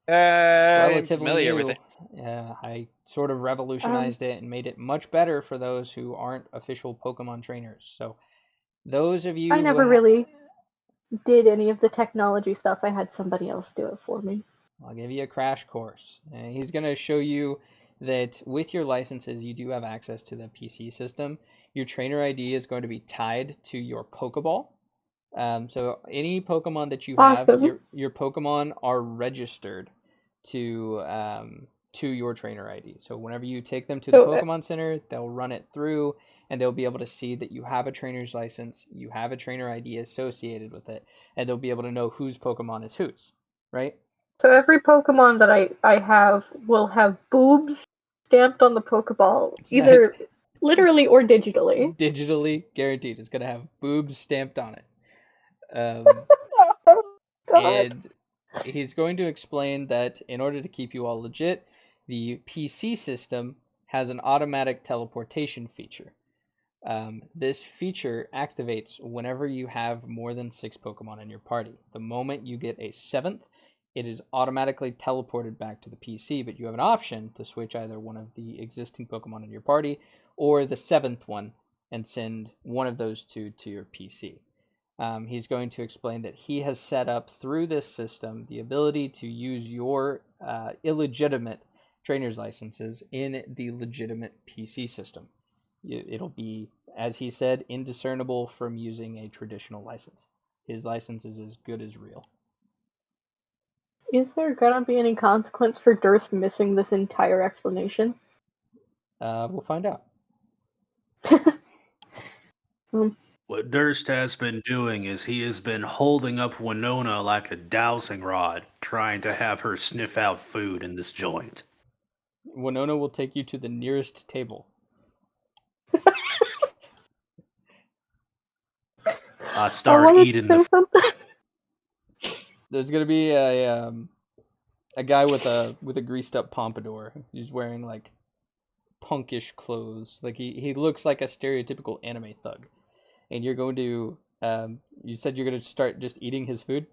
It's I'm relatively familiar with new. it. Yeah, I sort of Um, revolutionized it and made it much better for those who aren't official Pokemon trainers. So those of I you who never really did any of the technology stuff. I had somebody else do it for me. I'll give you a crash course. And he's going to show you that with your licenses, you do have access to the PC system. Your trainer ID is going to be tied to your Pokeball. So any Pokemon that you have, Awesome. your Pokemon are registered to your trainer ID. So whenever you take them to the So, Pokemon Center, they'll run it through and they'll be able to see that you have a trainer's license, you have a trainer ID associated with it, and they'll be able to know whose Pokemon is whose, right? So every Pokemon that I have will have boobs stamped on the Pokeball, It's either nice. literally or digitally. Digitally guaranteed. It's gonna have boobs stamped on it. Um, Oh, God. and he's going to explain that in order to keep you all legit, the PC system has an automatic teleportation feature. This feature activates whenever you have more than 6 Pokemon in your party. The moment you get a 7th, it is automatically teleported back to the PC, but you have an option to switch either one of the existing Pokemon in your party or the 7th one and send one of those two to your PC. He's going to explain that he has set up through this system the ability to use your illegitimate trainer's licenses in the legitimate PC system. It'll be, as he said, indiscernible from using a traditional license. His license is as good as real. Is there gonna be any consequence for Durst missing this entire explanation? We'll find out. What Durst has been doing is he has been holding up Winona like a dowsing rod, trying to have her sniff out food in this joint. Winona will take you to the nearest table. I I start wanted to eating say the. something. There's gonna be a guy with a greased up pompadour. He's wearing like punkish clothes. Like he looks like a stereotypical anime thug. And you're going to you said you're going to start just eating his food?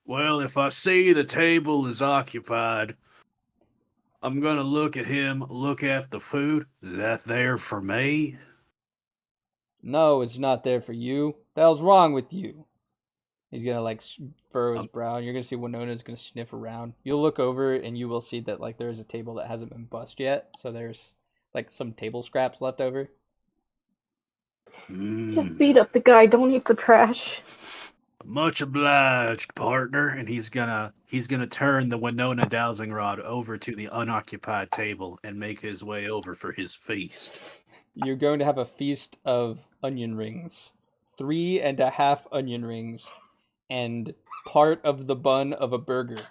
Well, if I see the table is occupied, I'm gonna look at him, look at the food. Is that there for me? No, it's not there for you. The hell's wrong with you? He's gonna like furrow his brow, and you're gonna see Winona's gonna sniff around. You'll look over, and you will see that like there's a table that hasn't been bussed yet, so there's like some table scraps left over. Just beat up the guy, don't eat the trash. Much obliged, partner. And he's gonna turn the Winona dowsing rod over to the unoccupied table and make his way over for his feast. You're going to have a feast of onion rings. 3.5 onion rings, and part of the bun of a burger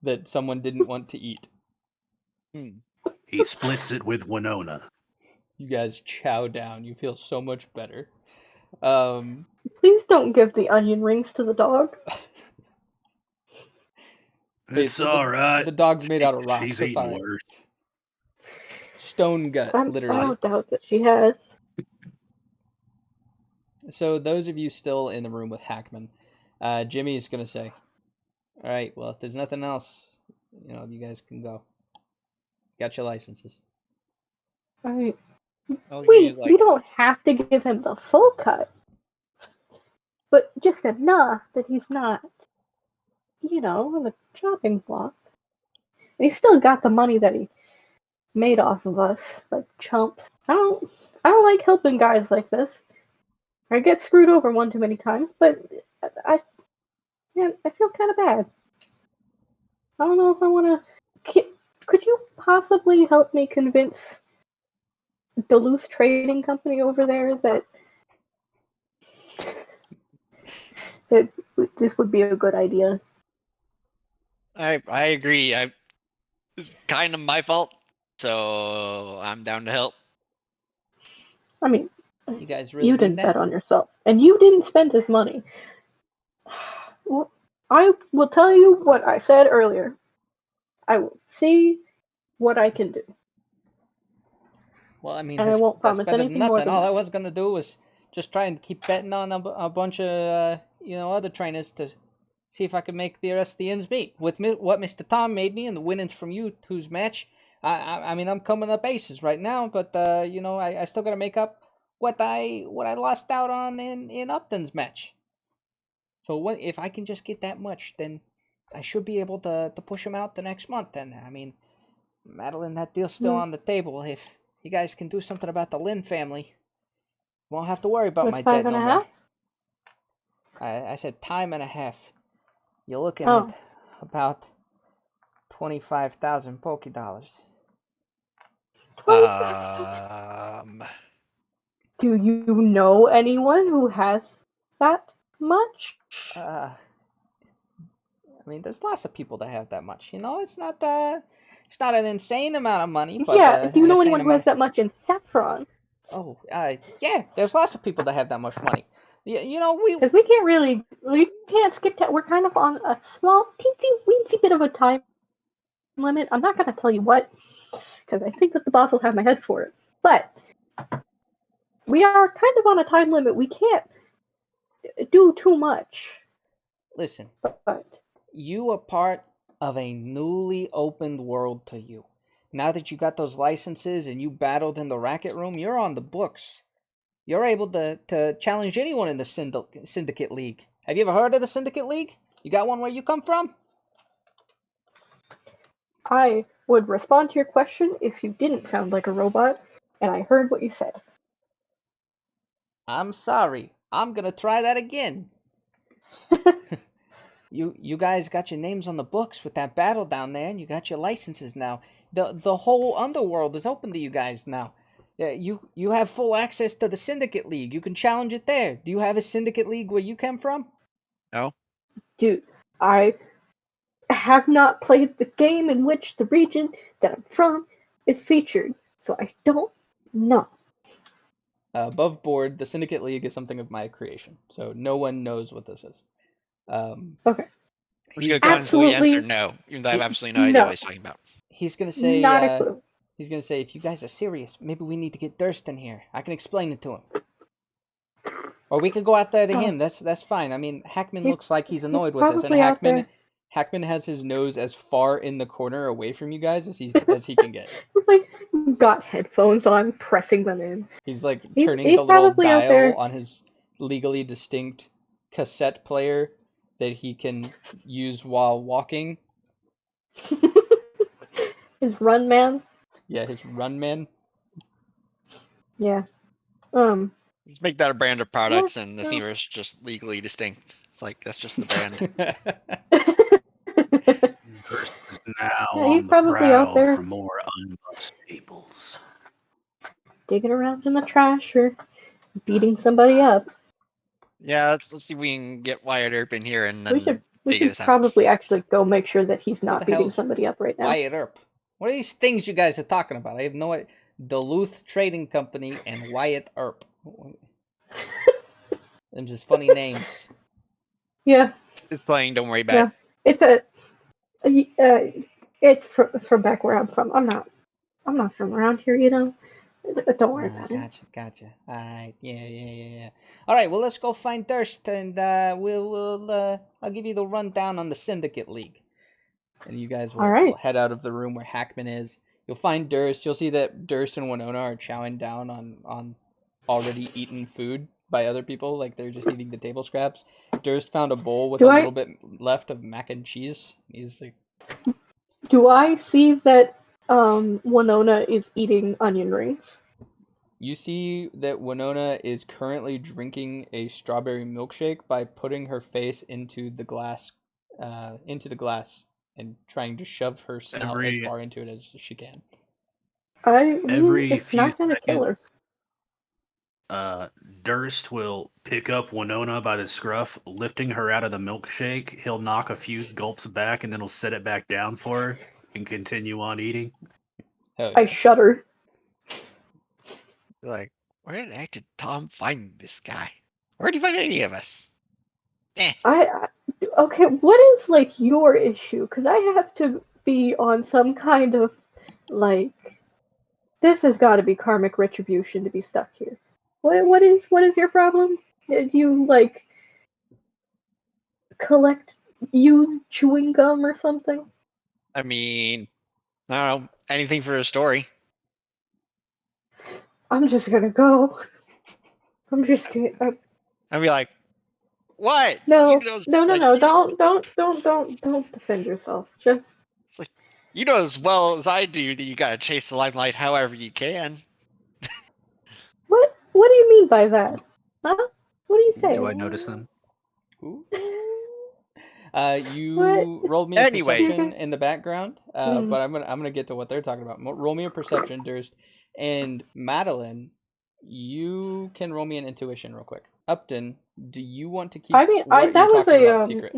that someone didn't want to eat. He splits it with Winona. You guys chow down. You feel so much better. Please don't give the onion rings to the dog. It's so all right. The dog's made out of rock, She's so it's eaten all right. worse. Stone gut, I literally. don't doubt that she has. So those of you still in the room with Hackman, Jimmy is gonna say, "All right, well, if there's nothing else, you guys can go. Got your licenses." Alright. Oh, We don't have to give him the full cut, but just enough that he's not, on the chopping block. And he's still got the money that he made off of us, like chumps. I don't like helping guys like this. I get screwed over one too many times, but I feel kind of bad. I don't know if I want to. Could you possibly help me convince Duluth Trading Company over there that this would be a good idea? I agree. It's kind of my fault, so I'm down to help. I mean, You guys really you need didn't that? bet on yourself, and you didn't spend his money. Well, I will tell you what I said earlier. I will see what I can do. Well, I mean, And I won't that's promise better than anything more nothing. than All I that. was gonna do was just try and keep betting on a bunch of other trainers to see if I could make the rest of the ends meet. With what Mr. Tom made me and the winnings from you two's match, I mean I'm coming up aces right now, but I still gotta make up what I lost out on in Upton's match. So if I can just get that much, then I should be able to push him out the next month. And I mean, Madeline, that deal's still on the table. If you guys can do something about the Lynn family, won't have to worry about Was my five debt and no a more. half? I said time and a half. You're looking Oh. at about 25,000 Poké Dollars. 20,000? Do you know anyone who has that much? I mean, there's lots of people that have that much. It's not an insane amount of money, but Yeah, do you an know insane anyone who amount. has that much in saffron? Oh, yeah, there's lots of people that have that much money. We Because we can't skip that. We're kind of on a small, teensy, weensy bit of a time limit. I'm not going to tell you what, because I think that the boss will have my head for it. But we are kind of on a time limit. We can't do too much. listen. But You are part of a newly opened world to you. Now that you got those licenses and you battled in the racket room, you're on the books. You're able to challenge anyone in the Syndicate League. Have you ever heard of the Syndicate League? You got one where you come from? I would respond to your question if you didn't sound like a robot, and I heard what you said. I'm sorry. I'm gonna try that again. You guys got your names on the books with that battle down there, and you got your licenses now. The whole underworld is open to you guys now. You have full access to the Syndicate League. You can challenge it there. Do you have a Syndicate League where you come from? No. Dude, I have not played the game in which the region that I'm from is featured, so I don't know. Above board, the Syndicate League is something of my creation, so no one knows what this is. Okay. We're just He's gonna gonna, confidently answer Absolutely no, even though I have absolutely no idea what he's talking about. he's gonna say not a clue. he's gonna say if you guys are serious, maybe we need to get Durst in here. I can explain it to him. Or we could go out there to him. That's fine. I mean, Hackman He's- looks like he's he's annoyed with this, and probably out there. Hackman has his nose as far in the corner away from you guys as he can get. He's like got headphones on, pressing them in. He's like He's, turning he's the little probably out dial there. on his legally distinct cassette player that he can use while walking. His run man. Yeah, his Runman. Yeah. Just make that a brand of products, and this universe just legally distinct. It's like that's just the brand. Durst is now Yeah, he's on the probably out prowl there. for more unbustables. Digging around in the trash or beating somebody up. Yeah, let's see if we can get Wyatt Earp in here and We then should figure this out. probably actually go make sure that he's Who not the beating hell's somebody up right now. Wyatt Earp. What are these things you guys are talking about? I have no idea. Duluth Trading Company and Wyatt Earp. Them just funny names. Yeah, It's playing. Don't worry about yeah. It's from back where I'm from. I'm not from around here, you know. Don't worry about it. Gotcha. Alright, yeah. Alright, well let's go find Durst and I'll give you the rundown on the Syndicate League. And you guys will Alright. head out of the room where Hackman is. You'll find Durst. You'll see that Durst and Winona are chowing down on already eaten food by other people, like they're just eating the table scraps. Durst found a bowl with little bit left of mac and cheese. He's like, Do I see that Winona is eating onion rings? you see that Winona is currently drinking a strawberry milkshake by putting her face into the glass, and trying to shove her snout as far into it as she can. Every It's few not gonna kill her. Durst will pick up Winona by the scruff, lifting her out of the milkshake. He'll knock a few gulps back, and then he'll set it back down for her and continue on eating. Hell I yeah. shudder. Like, where the heck did Tom find this guy? Where did he find any of us? Okay, what is like your issue? Because I have to be on some kind of like this has got to be karmic retribution to be stuck here. What is your problem? Did you like collect used chewing gum or something? I mean, I don't know, anything for a story. I'm just gonna go. I'm just kidding. I'd be like, what? No, You know, no, no, like, no! Don't defend yourself. Just It's like, you know as well as I do that you gotta chase the limelight however you can. what? What do you mean by that? Huh? What do you say? Do I notice them? Ooh. You What? rolled me a Anyway. perception in the background, but I'm gonna get to what they're talking about. Roll me a perception, Durst, and Madeline. You can roll me an intuition real quick. Upton, do you want to keep? I mean, what that you're was talking a about secret?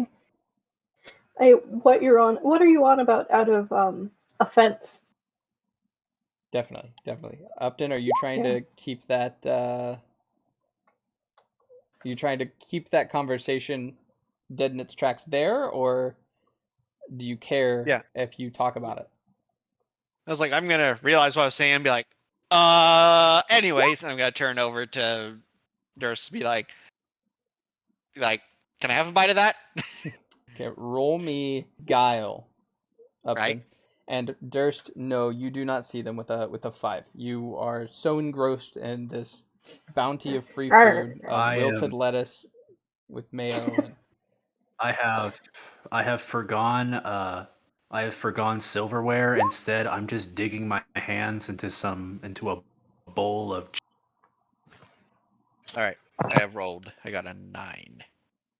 Hey, what are you on about out of offense? Definitely. Upton, are you trying Yeah. to keep that? You trying to keep that conversation dead in its tracks there, or do you care Yeah. if you talk about it? I was like, I'm gonna realize what I was saying and be like, anyways, and I'm gonna turn over to Durst and be like, can I have a bite of that? Okay, roll me guile, Right? Upton. And Durst, no, you do not see them with a 5. You are so engrossed in this bounty of free food, of I wilted am. lettuce with mayo, and I have forgone. I have forgone silverware. Instead, I'm just digging my hands into a bowl of. All right. I have rolled. I got a 9.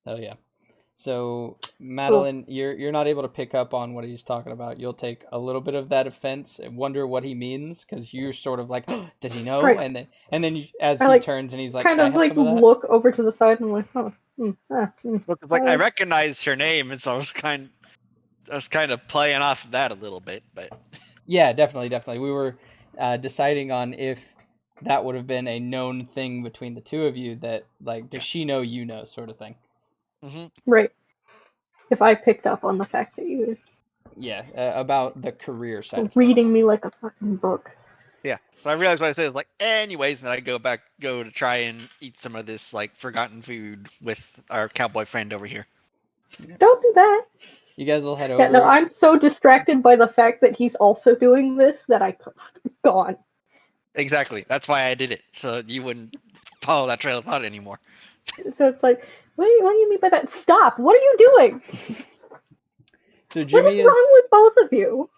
oh yeah. So Cool. Madeline, you're not able to pick up on what he's talking about. You'll take a little bit of that offense and wonder what he means because you're sort of like, oh, does he know? Right. And then as I he like turns and he's like, kind can I of have like some of that? look over to the side and I'm like, oh, Because like I recognized her name, and so I was kind of playing off of that a little bit, but Yeah, definitely. We were deciding on if that would have been a known thing between the two of you that like, does yeah. she know you know sort of thing. hmm right. If I picked up on the fact that you Yeah, about the career side were of things. reading me like a fucking book. Yeah. So I realized what I said is like, anyways, and then I go to try and eat some of this like forgotten food with our cowboy friend over here. Don't do that. You guys will head Yeah, no, over. I'm so distracted by the fact that he's also doing this that I gone. Exactly. That's why I did it, so you wouldn't follow that trail of thought anymore. So it's like, what do you mean by that? Stop! What are you doing? So What is wrong with both of you?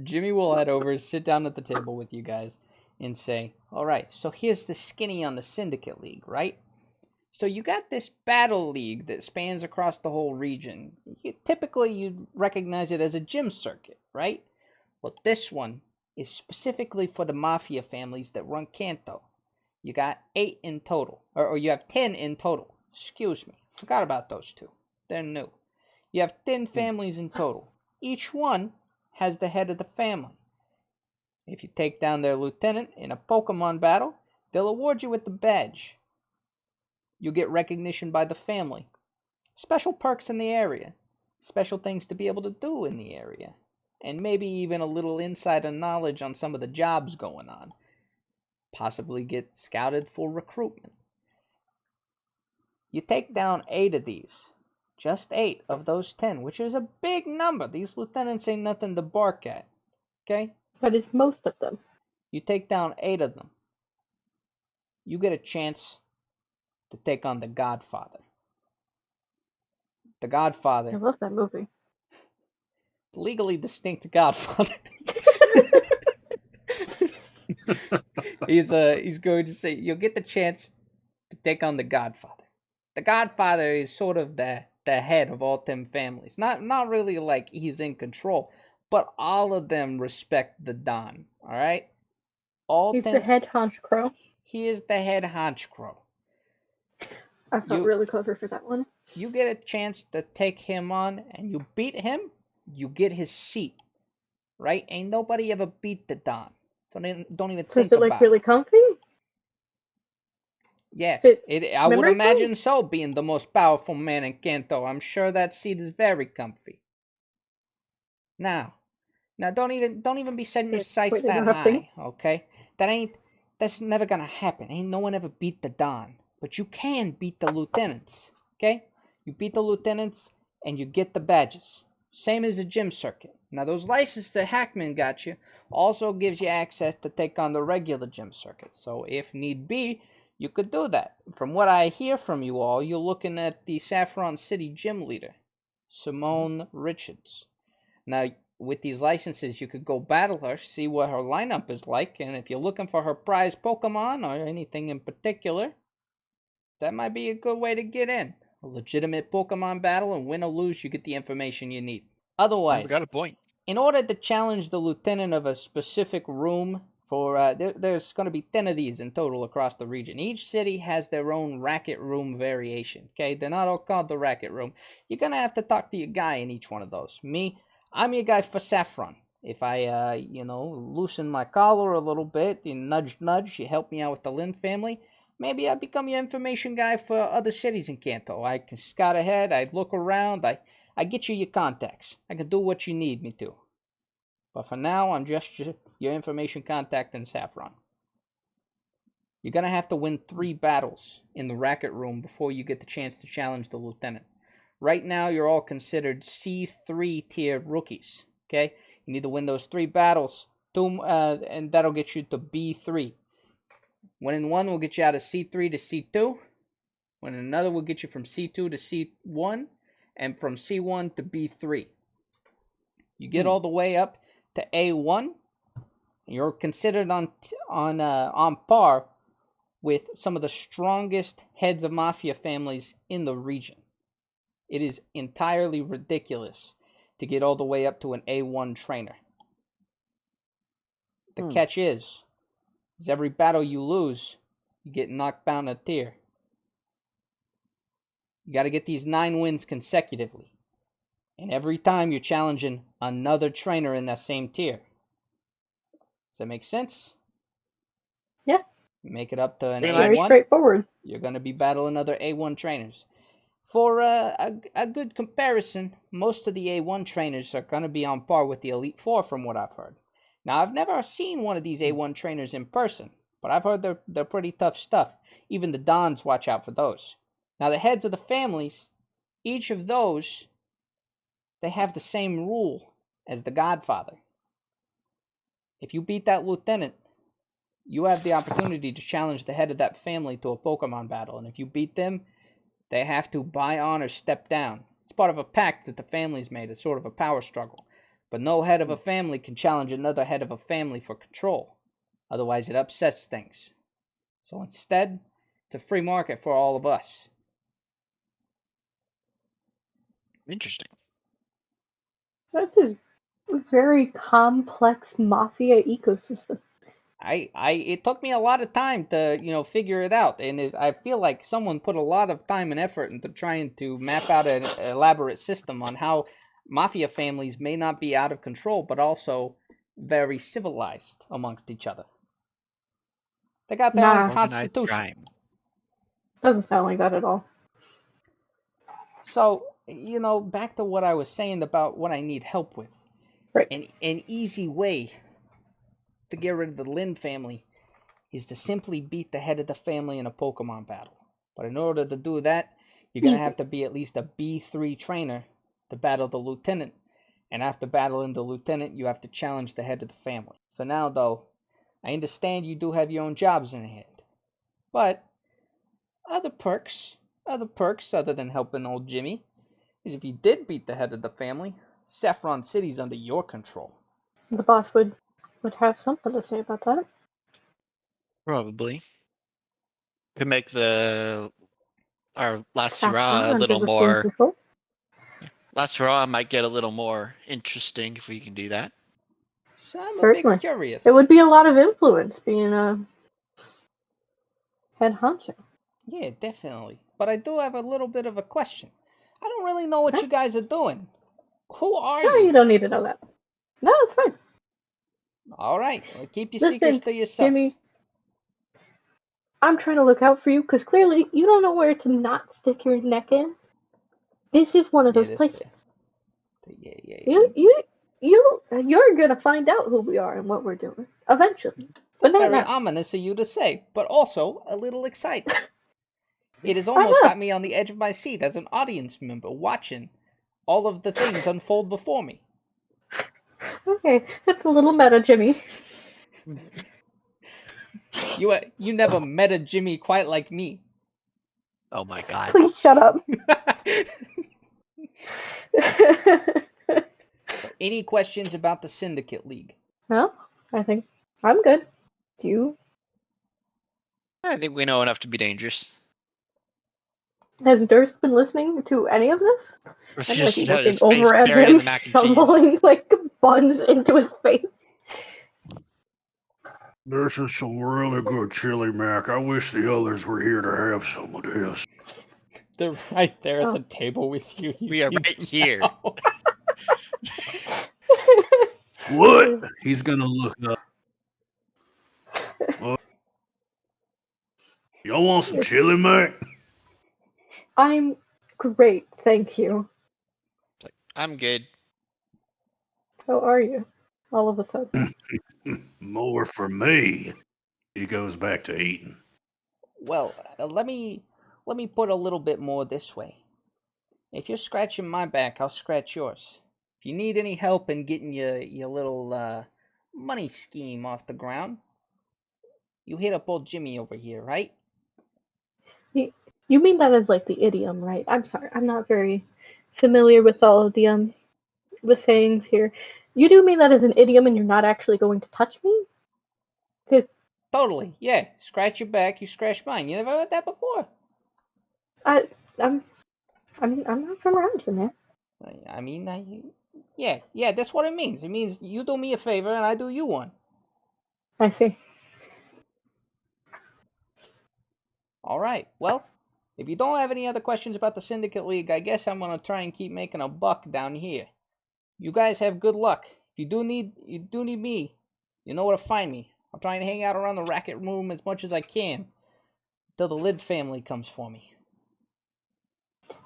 Jimmy will head over, sit down at the table with you guys, and say, all right, so here's the skinny on the Syndicate League, right? So you got this battle league that spans across the whole region. Typically, you'd recognize it as a gym circuit, right? Well, this one is specifically for the mafia families that run Kanto. You got 8 in total, or you have 10 in total. Excuse me, forgot about those two. They're new. You have 10 families in total. Each one has the head of the family. If you take down their lieutenant in a Pokemon battle, they'll award you with the badge. You'll get recognition by the family. Special perks in the area. Special things to be able to do in the area. And maybe even a little insider knowledge on some of the jobs going on. Possibly get scouted for recruitment. You take down 8 of these. Just 8 of those 10, which is a big number. These lieutenants ain't nothing to bark at. Okay? But it's most of them. You take down 8 of them. You get a chance to take on the Godfather. The I Godfather, love that movie. legally distinct Godfather. He's going to say you'll get the chance to take on the Godfather. The Godfather is sort of the head of all 10 families. Not really like he's in control, but all of them respect the Don. All right, all He's the 10. head honch crow. He is the head honch crow. I felt You really clever for that one. you get a chance to take him on, and you beat him, you get his seat. Right? Ain't nobody ever beat the Don. So don't even So is think it like about it. really comfy? Yeah, Is it I would memory foam? imagine so, being the most powerful man in Kanto. I'm sure that seat is very comfy. Now, don't even be setting your Okay, sights quit that interrupting. high, okay? That's never gonna happen. Ain't no one ever beat the Don. But you can beat the lieutenants, okay? You beat the lieutenants and you get the badges. Same as the gym circuit. Now those licenses that Hackman got you also gives you access to take on the regular gym circuit. So if need be, you could do that. From what I hear from you all, you're looking at the Saffron City gym leader, Simone Richards. Now, with these licenses, you could go battle her, see what her lineup is like, and if you're looking for her prize Pokemon or anything in particular, that might be a good way to get in. A legitimate Pokemon battle, and win or lose, you get the information you need. Sounds got Otherwise, a point. in order to challenge the lieutenant of a specific room There's going to be 10 of these in total across the region. Each city has their own racket room variation. Okay, they're not all called the racket room. You're going to have to talk to your guy in each one of those. Me, I'm your guy for Saffron. If I, loosen my collar a little bit, you nudge, you help me out with the Lin family, maybe I become your information guy for other cities in Kanto. I can scout ahead, I look around, I get you your contacts. I can do what you need me to. But for now, I'm just your information contact in Saffron. You're going to have to win 3 battles in the racket room before you get the chance to challenge the lieutenant. Right now, you're all considered C3 tier rookies. Okay? You need to win those 3 battles, and that'll get you to B3. Winning one will get you out of C3 to C2. Winning another will get you from C2 to C1, and from C1 to B3. You get all the way up to A1, you're considered on par with some of the strongest heads of mafia families in the region. It is entirely ridiculous to get all the way up to an A1 trainer. The catch is every battle you lose, you get knocked down a tier. You got to get these 9 wins consecutively. And every time you're challenging another trainer in that same tier. Does that make sense? Yeah. Make it up to an Very A1. Very straightforward. You're going to be battling other A1 trainers. For a good comparison, most of the A1 trainers are going to be on par with the Elite Four from what I've heard. Now, I've never seen one of these A1 trainers in person, but I've heard they're pretty tough stuff. Even the Dons watch out for those. Now, the heads of the families, each of those, they have the same rule as the Godfather. If you beat that lieutenant, you have the opportunity to challenge the head of that family to a Pokemon battle. And if you beat them, they have to, by honor, step down. It's part of a pact that the family's made. It's sort of a power struggle. But no head of a family can challenge another head of a family for control. Otherwise, it upsets things. So instead, it's a free market for all of us. Interesting. That's a very complex mafia ecosystem. It took me a lot of time to, figure it out. And I feel like someone put a lot of time and effort into trying to map out an elaborate system on how mafia families may not be out of control, but also very civilized amongst each other. They got their own Nah. Organized constitution. crime. Doesn't sound like that at all. So, back to what I was saying about what I need help with. Right. An easy way to get rid of the Lin family is to simply beat the head of the family in a Pokemon battle. But in order to do that, you're going to have to be at least a B3 trainer to battle the lieutenant. And after battling the lieutenant, you have to challenge the head of the family. For now, though, I understand you do have your own jobs in hand. But other perks other than helping old Jimmy, is if you did beat the head of the family, Saffron City's under your control. The boss would have something to say about that. Probably. Could make our last Saffron hurrah a under little the same more. control. Last hurrah might get a little more interesting if we can do that. So I'm a Certainly. bit curious. It would be a lot of influence being a head honcho. Yeah, definitely. But I do have a little bit of a question. I don't really know what you guys are doing. Who are No, you? you don't need to know that. No, it's fine. All right, well, keep your Listen, secrets to yourself. Jimmy, I'm trying to look out for you because clearly you don't know where to not stick your neck in. This is one of those that's places. fair. Yeah. You're gonna find out who we are and what we're doing eventually. But That's not very now. ominous of you to say, but also a little exciting. It has almost got me on the edge of my seat as an audience member watching all of the things unfold before me. Okay, that's a little meta, Jimmy. You never met a Jimmy quite like me. Oh my god. Please shut up. Any questions about the Syndicate League? No, I think I'm good. Do you? I think we know enough to be dangerous. Has Durst been listening to any of this? Or And just is he had his looking face over at buried in him, the mac and cheese. shoveling like buns into his face? This is some really good chili mac. I wish the others were here to have some of this. They're right there at Oh. the table with you. You We are see right them here. now. What? He's gonna look up. What? Y'all want some chili mac? I'm great, thank you. I'm good. How are you? All of a sudden. More for me. He goes back to eating. Well, let me put a little bit more this way. If you're scratching my back, I'll scratch yours. If you need any help in getting your little money scheme off the ground, you hit up old Jimmy over here, right? You mean that as like the idiom, right? I'm sorry, I'm not very familiar with all of the sayings here. You do mean that as an idiom, and you're not actually going to touch me? Because Totally, yeah. Scratch your back, you scratch mine. You never heard that before? I'm I'm not from around here, man. I mean, yeah, that's what it means. It means you do me a favor and I do you one. I see. All right. Well, if you don't have any other questions about the Syndicate League, I guess I'm gonna try and keep making a buck down here. You guys have good luck. If you do need me, you know where to find me. I'll try and hang out around the racket room as much as I can until the Lid family comes for me.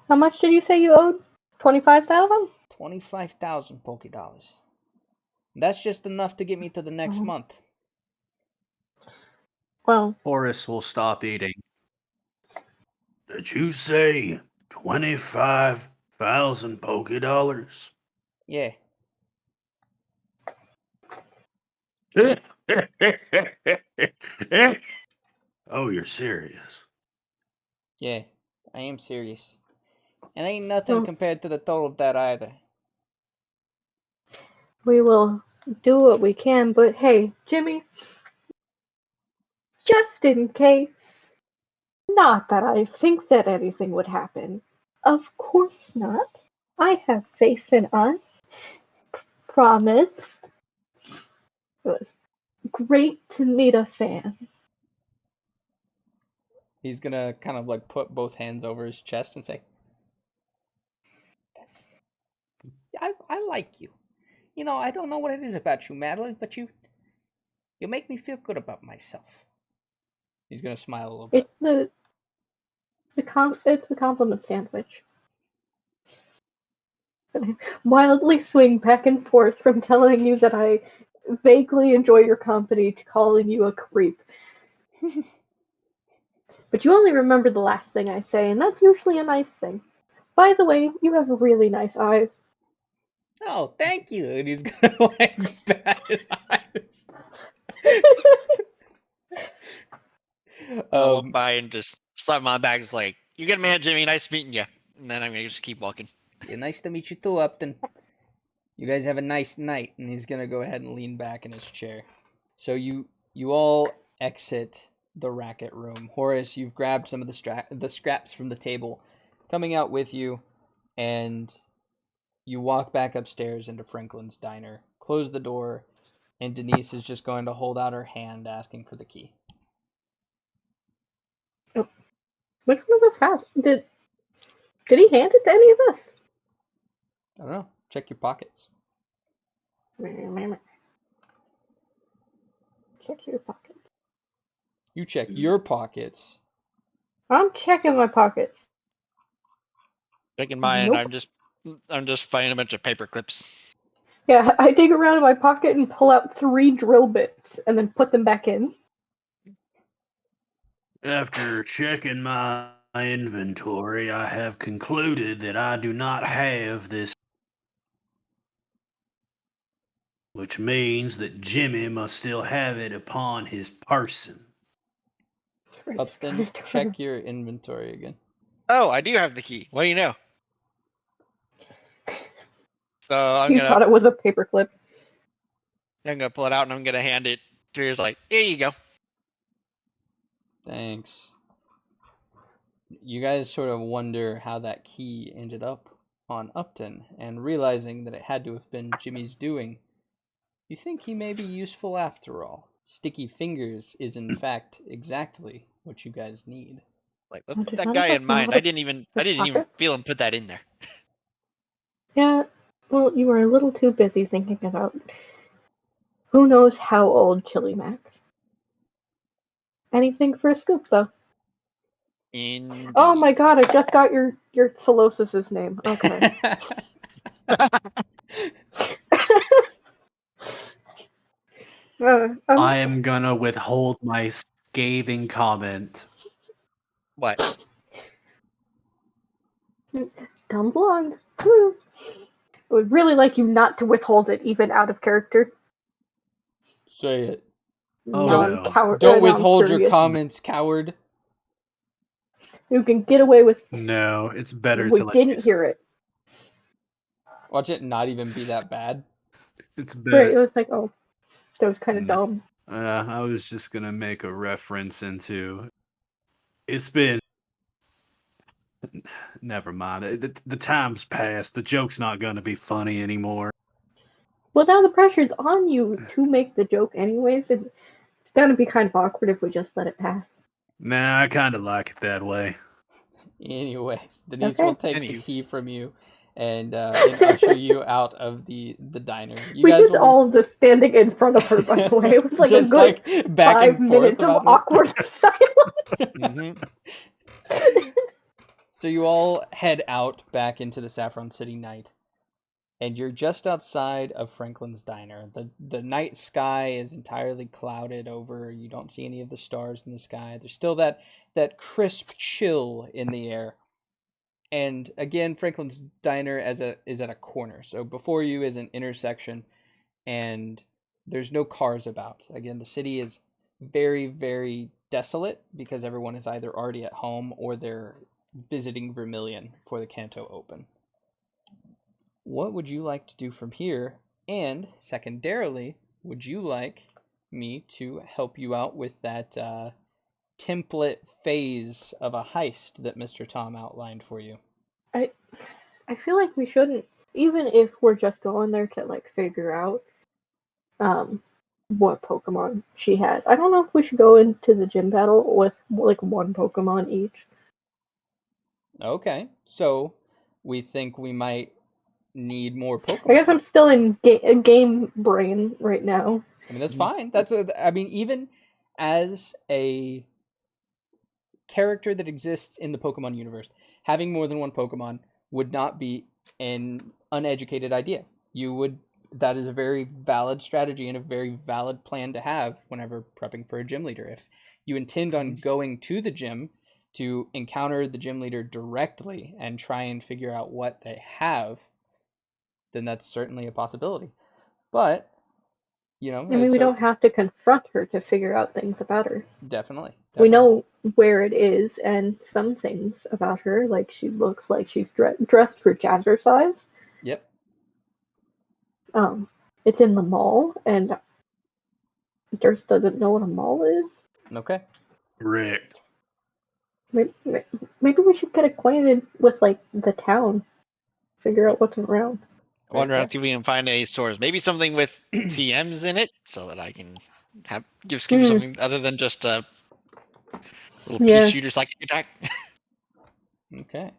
How much did you say you owed? 25,000? 25,000 Poké Dollars. That's just enough to get me to the next month. Well, Horace will stop eating. Did you say 25,000 Poké Dollars? Yeah. Oh, you're serious? Yeah, I am serious. And ain't nothing well, compared to the total of that either. we will do what we can, but hey, Jimmy, just in case. Not that I think that anything would happen. Of course not. I have faith in us. Promise. It was great to meet a fan. He's gonna kind of like put both hands over his chest and say, I like you. You know, I don't know what it is about you, Madeline, but you make me feel good about myself. He's gonna smile a little bit. It's the compliment sandwich. Wildly swing back and forth from telling you that I vaguely enjoy your company to calling you a creep. But you only remember the last thing I say, and that's usually a nice thing. By the way, you have really nice eyes. Oh, thank you. And he's gonna like bat his eyes. I'll walk by and just slap my back. It's like, you good man, Jimmy. Nice meeting you. And then I'm gonna just keep walking. Yeah, nice to meet you too, Upton. You guys have a nice night. And he's gonna go ahead and lean back in his chair. So you all exit the racket room. Horace, you've grabbed some of the scraps from the table, coming out with you, and you walk back upstairs into Franklin's diner, close the door, and Denise is just going to hold out her hand asking for the key. Which one of us has? Did he hand it to any of us? I don't know. Check your pockets. Check your pockets. You check your pockets. I'm checking my pockets. Checking mine, Nope. I'm just finding a bunch of paper clips. Yeah, I dig around in my pocket and pull out 3 drill bits and then put them back in. After checking my inventory, I have concluded that I do not have this, which means that Jimmy must still have it upon his person. Upton, check your inventory again. Oh, I do have the key. What do you know? So You thought it was a paperclip. I'm gonna pull it out and I'm gonna hand it to her. It's like, here you go. Thanks. You guys sort of wonder how that key ended up on Upton, and realizing that it had to have been Jimmy's doing, you think he may be useful after all. sticky fingers is in fact exactly what you guys need. Like Oh, with did that none of guy us in know mind, how I to didn't even put pockets? feel him put that in there. Yeah, well, you were a little too busy thinking about who knows how old Chili Max. Anything for a scoop, though. Indeed. Oh my god, I just got your Solosis's name. Okay. I am gonna withhold my scathing comment. What? Dumb blonde. Woo. I would really like you not to withhold it, even out of character. Say it. Oh, Now no. I'm coward. Don't Now I'm withhold your curious. comments, coward. You can get away with. No, it's better We to let you didn't say. hear it. Watch it not even be that bad. It's Right? It better. was like, oh, that was kind of No. dumb. I was just gonna make a reference into. It's been. Never mind. The time's passed. The joke's not gonna be funny anymore. Well, now the pressure's on you to make the joke, anyways. It's gonna be kind of awkward if we just let it pass. Nah, I kind of like it that way. Anyways, Denise will Okay. take the Anywho. key from you and usher you out of the diner. You We guys did will all of this standing in front of her, by the way. It was like a just good like back 5 and forth minutes of about her. awkward silence. Mm-hmm. So you all head out back into the Saffron City night, and you're just outside of Franklin's Diner. The night sky is entirely clouded over. You don't see any of the stars in the sky. There's still that crisp chill in the air. And again, Franklin's Diner is at a corner. So before you is an intersection, and there's no cars about. Again, the city is very, very desolate because everyone is either already at home or they're visiting Vermilion for the Kanto Open. What would you like to do from here? And secondarily, would you like me to help you out with that template phase of a heist that Mr. Tom outlined for you? I feel like we shouldn't, even if we're just going there to like figure out what Pokemon she has. I don't know if we should go into the gym battle with like one Pokemon each. Okay, so we think we might need more I Pokemon. guess I'm still in game brain right now. I mean, that's fine. I mean, even as a character that exists in the Pokemon universe, having more than one Pokemon would not be an uneducated idea. That is a very valid strategy and a very valid plan to have whenever prepping for a gym leader. If you intend on going to the gym to encounter the gym leader directly and try and figure out what they have, then that's certainly a possibility. But, I mean, we don't have to confront her to figure out things about her. definitely. We know where it is and some things about her, like she looks like she's dressed for jazzercise. Yep. It's in the mall, and Durst doesn't know what a mall is. Okay. Rick. Maybe we should get acquainted with like the town, figure out what's around. I wonder if we can find any stores. Maybe something with TMs in it, so that I can give Scooby something other than just a little pea shooter psychic attack. Okay.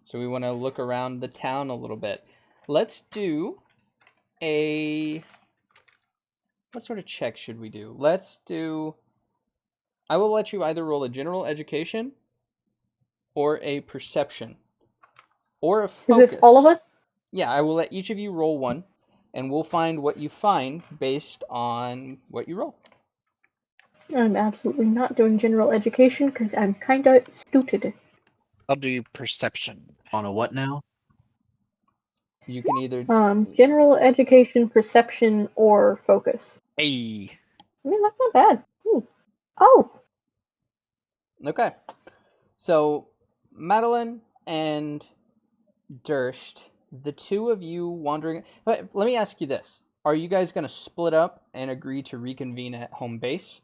So we want to look around the town a little bit. Let's do what sort of check should we do? I will let you either roll a general education or a perception or a focus. Is this all of us? Yeah, I will let each of you roll one, and we'll find what you find based on what you roll. I'm absolutely not doing general education because I'm kind of stupid. I'll do perception. On a what now? You can either General education, perception, or focus. Hey. I mean, that's not bad. Oh. Okay. So Madeline and Durst, the two of you wandering. Let me ask you this: are you guys going to split up and agree to reconvene at home base,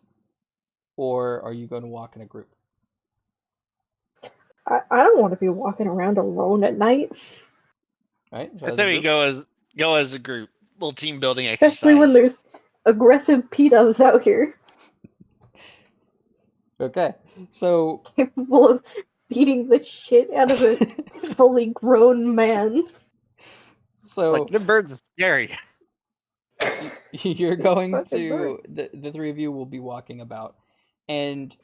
or are you going to walk in a group? I don't want to be walking around alone at night. Right. So I as a say we group. go as a group. Little team building Especially when exercise. aggressive P-dubs out here, Okay, so capable of beating the shit out of a fully grown man. so the birds are scary. you're going Fucking to birds. the three of you will be walking about, and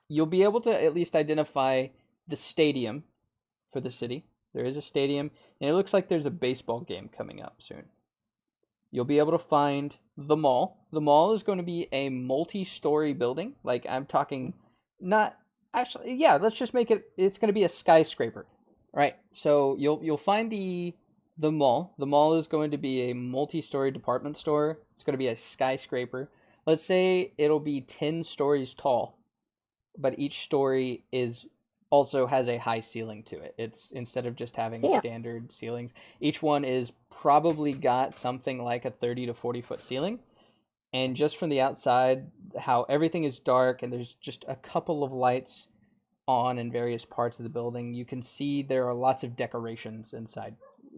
you'll be able to at least identify the stadium for the city. There is a stadium, and it looks like there's a baseball game coming up soon. You'll be able to find the mall. The mall is going to be a multi-story building. Like I'm talking, not actually. Yeah, let's just make it. It's going to be a skyscraper, right? So you'll find the mall. The mall is going to be a multi-story department store. It's going to be a skyscraper. Let's say it'll be 10 stories tall, but each story is also has a high ceiling to it. It's instead of just having Yeah. standard ceilings, each one is probably got something like a 30 to 40-foot ceiling. And just from the outside, how everything is dark and there's just a couple of lights on in various parts of the building, you can see there are lots of decorations inside.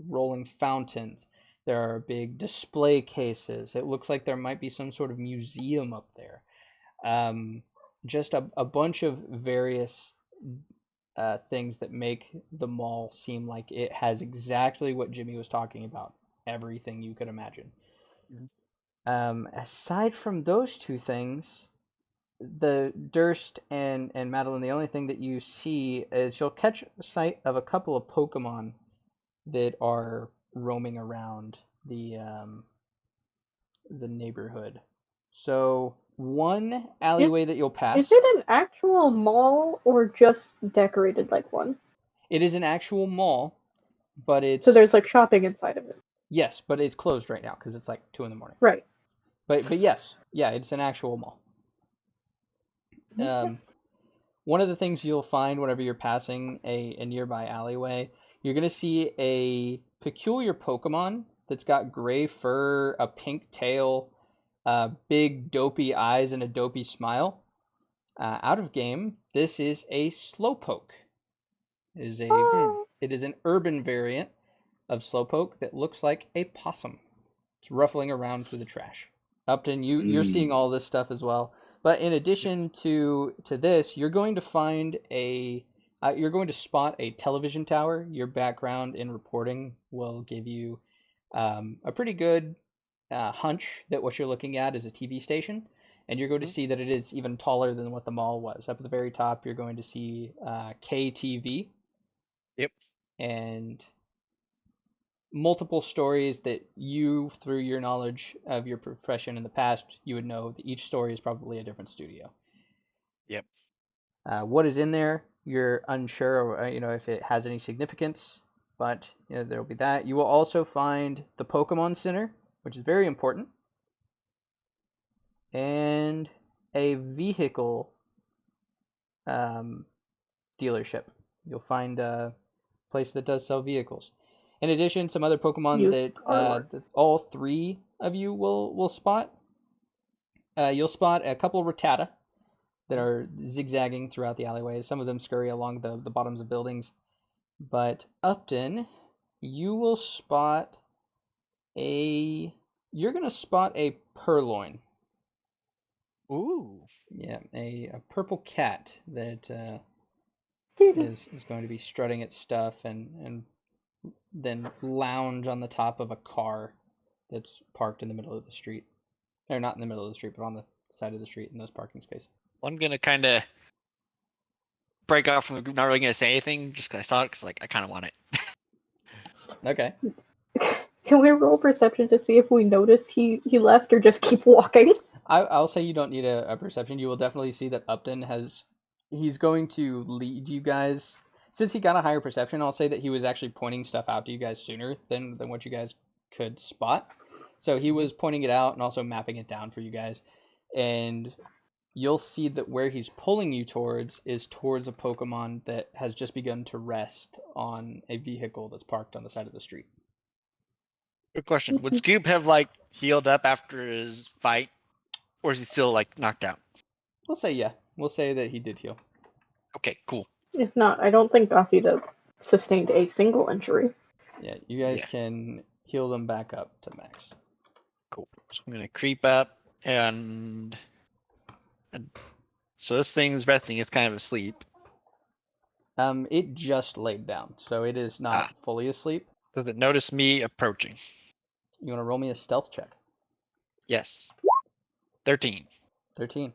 Rolling fountains. There are big display cases. It looks like there might be some sort of museum up there. Just a bunch of various things that make the mall seem like it has exactly what Jimmy was talking about. Everything you could imagine. Aside from those two things, the Durst and Madeline, the only thing that you see is you'll catch sight of a couple of Pokemon that are roaming around the neighborhood. So one alleyway that you'll pass. Is it an actual mall or just decorated like one? It is an actual mall, but it's So there's like shopping inside of it. yes, but it's closed right now because it's like 2 in the morning. Right. But yes, yeah, it's an actual mall. One of the things you'll find whenever you're passing a nearby alleyway, you're gonna see a peculiar Pokemon that's got gray fur, a pink tail, big dopey eyes, and a dopey smile. Out of game, this is a Slowpoke. It is an urban variant of Slowpoke that looks like a possum. It's ruffling around through the trash. Upton, you're seeing all this stuff as well. But in addition to this, you're going to find you're going to spot a television tower. Your background in reporting will give you a pretty good hunch that what you're looking at is a TV station, and you're going to see that it is even taller than what the mall was. Up at the very top, you're going to see KTV. Yep. And multiple stories that you, through your knowledge of your profession in the past, you would know that each story is probably a different studio. Yep. What is in there, you're unsure, if it has any significance, but there will be that. You will also find the Pokemon Center, which is very important, and a vehicle dealership. You'll find a place that does sell vehicles. In addition, some other Pokemon that all three of you will spot. You'll spot a couple of Rattata that are zigzagging throughout the alleyways. Some of them scurry along the bottoms of buildings. But Upton, you will spot you're going to spot a Purloin. Ooh. Yeah, a purple cat that is going to be strutting its stuff and then lounge on the top of a car that's parked in the middle of the street. Or not in the middle of the street, but on the side of the street in those parking spaces. I'm gonna kind of break off from the group, not really gonna say anything, just because I saw it, because I kind of want it. Okay. Can we roll perception to see if we notice he left or just keep walking? I'll say you don't need a perception. You will definitely see that Upton he's going to lead you guys. Since he got a higher perception, I'll say that he was actually pointing stuff out to you guys sooner than what you guys could spot. So he was pointing it out and also mapping it down for you guys. And you'll see that where he's pulling you towards is towards a Pokemon that has just begun to rest on a vehicle that's parked on the side of the street. Good question. Would Scoop have healed up after his fight, or is he still knocked out? We'll say yeah. We'll say that he did heal. Okay, cool. If not, I don't think Gothita sustained a single injury. Yeah, you guys can heal them back up to max. Cool. So I'm gonna creep up And so this thing's resting. It's kind of asleep. It just laid down, so it is not fully asleep. Does it notice me approaching? You want to roll me a stealth check? Yes. 13. 13.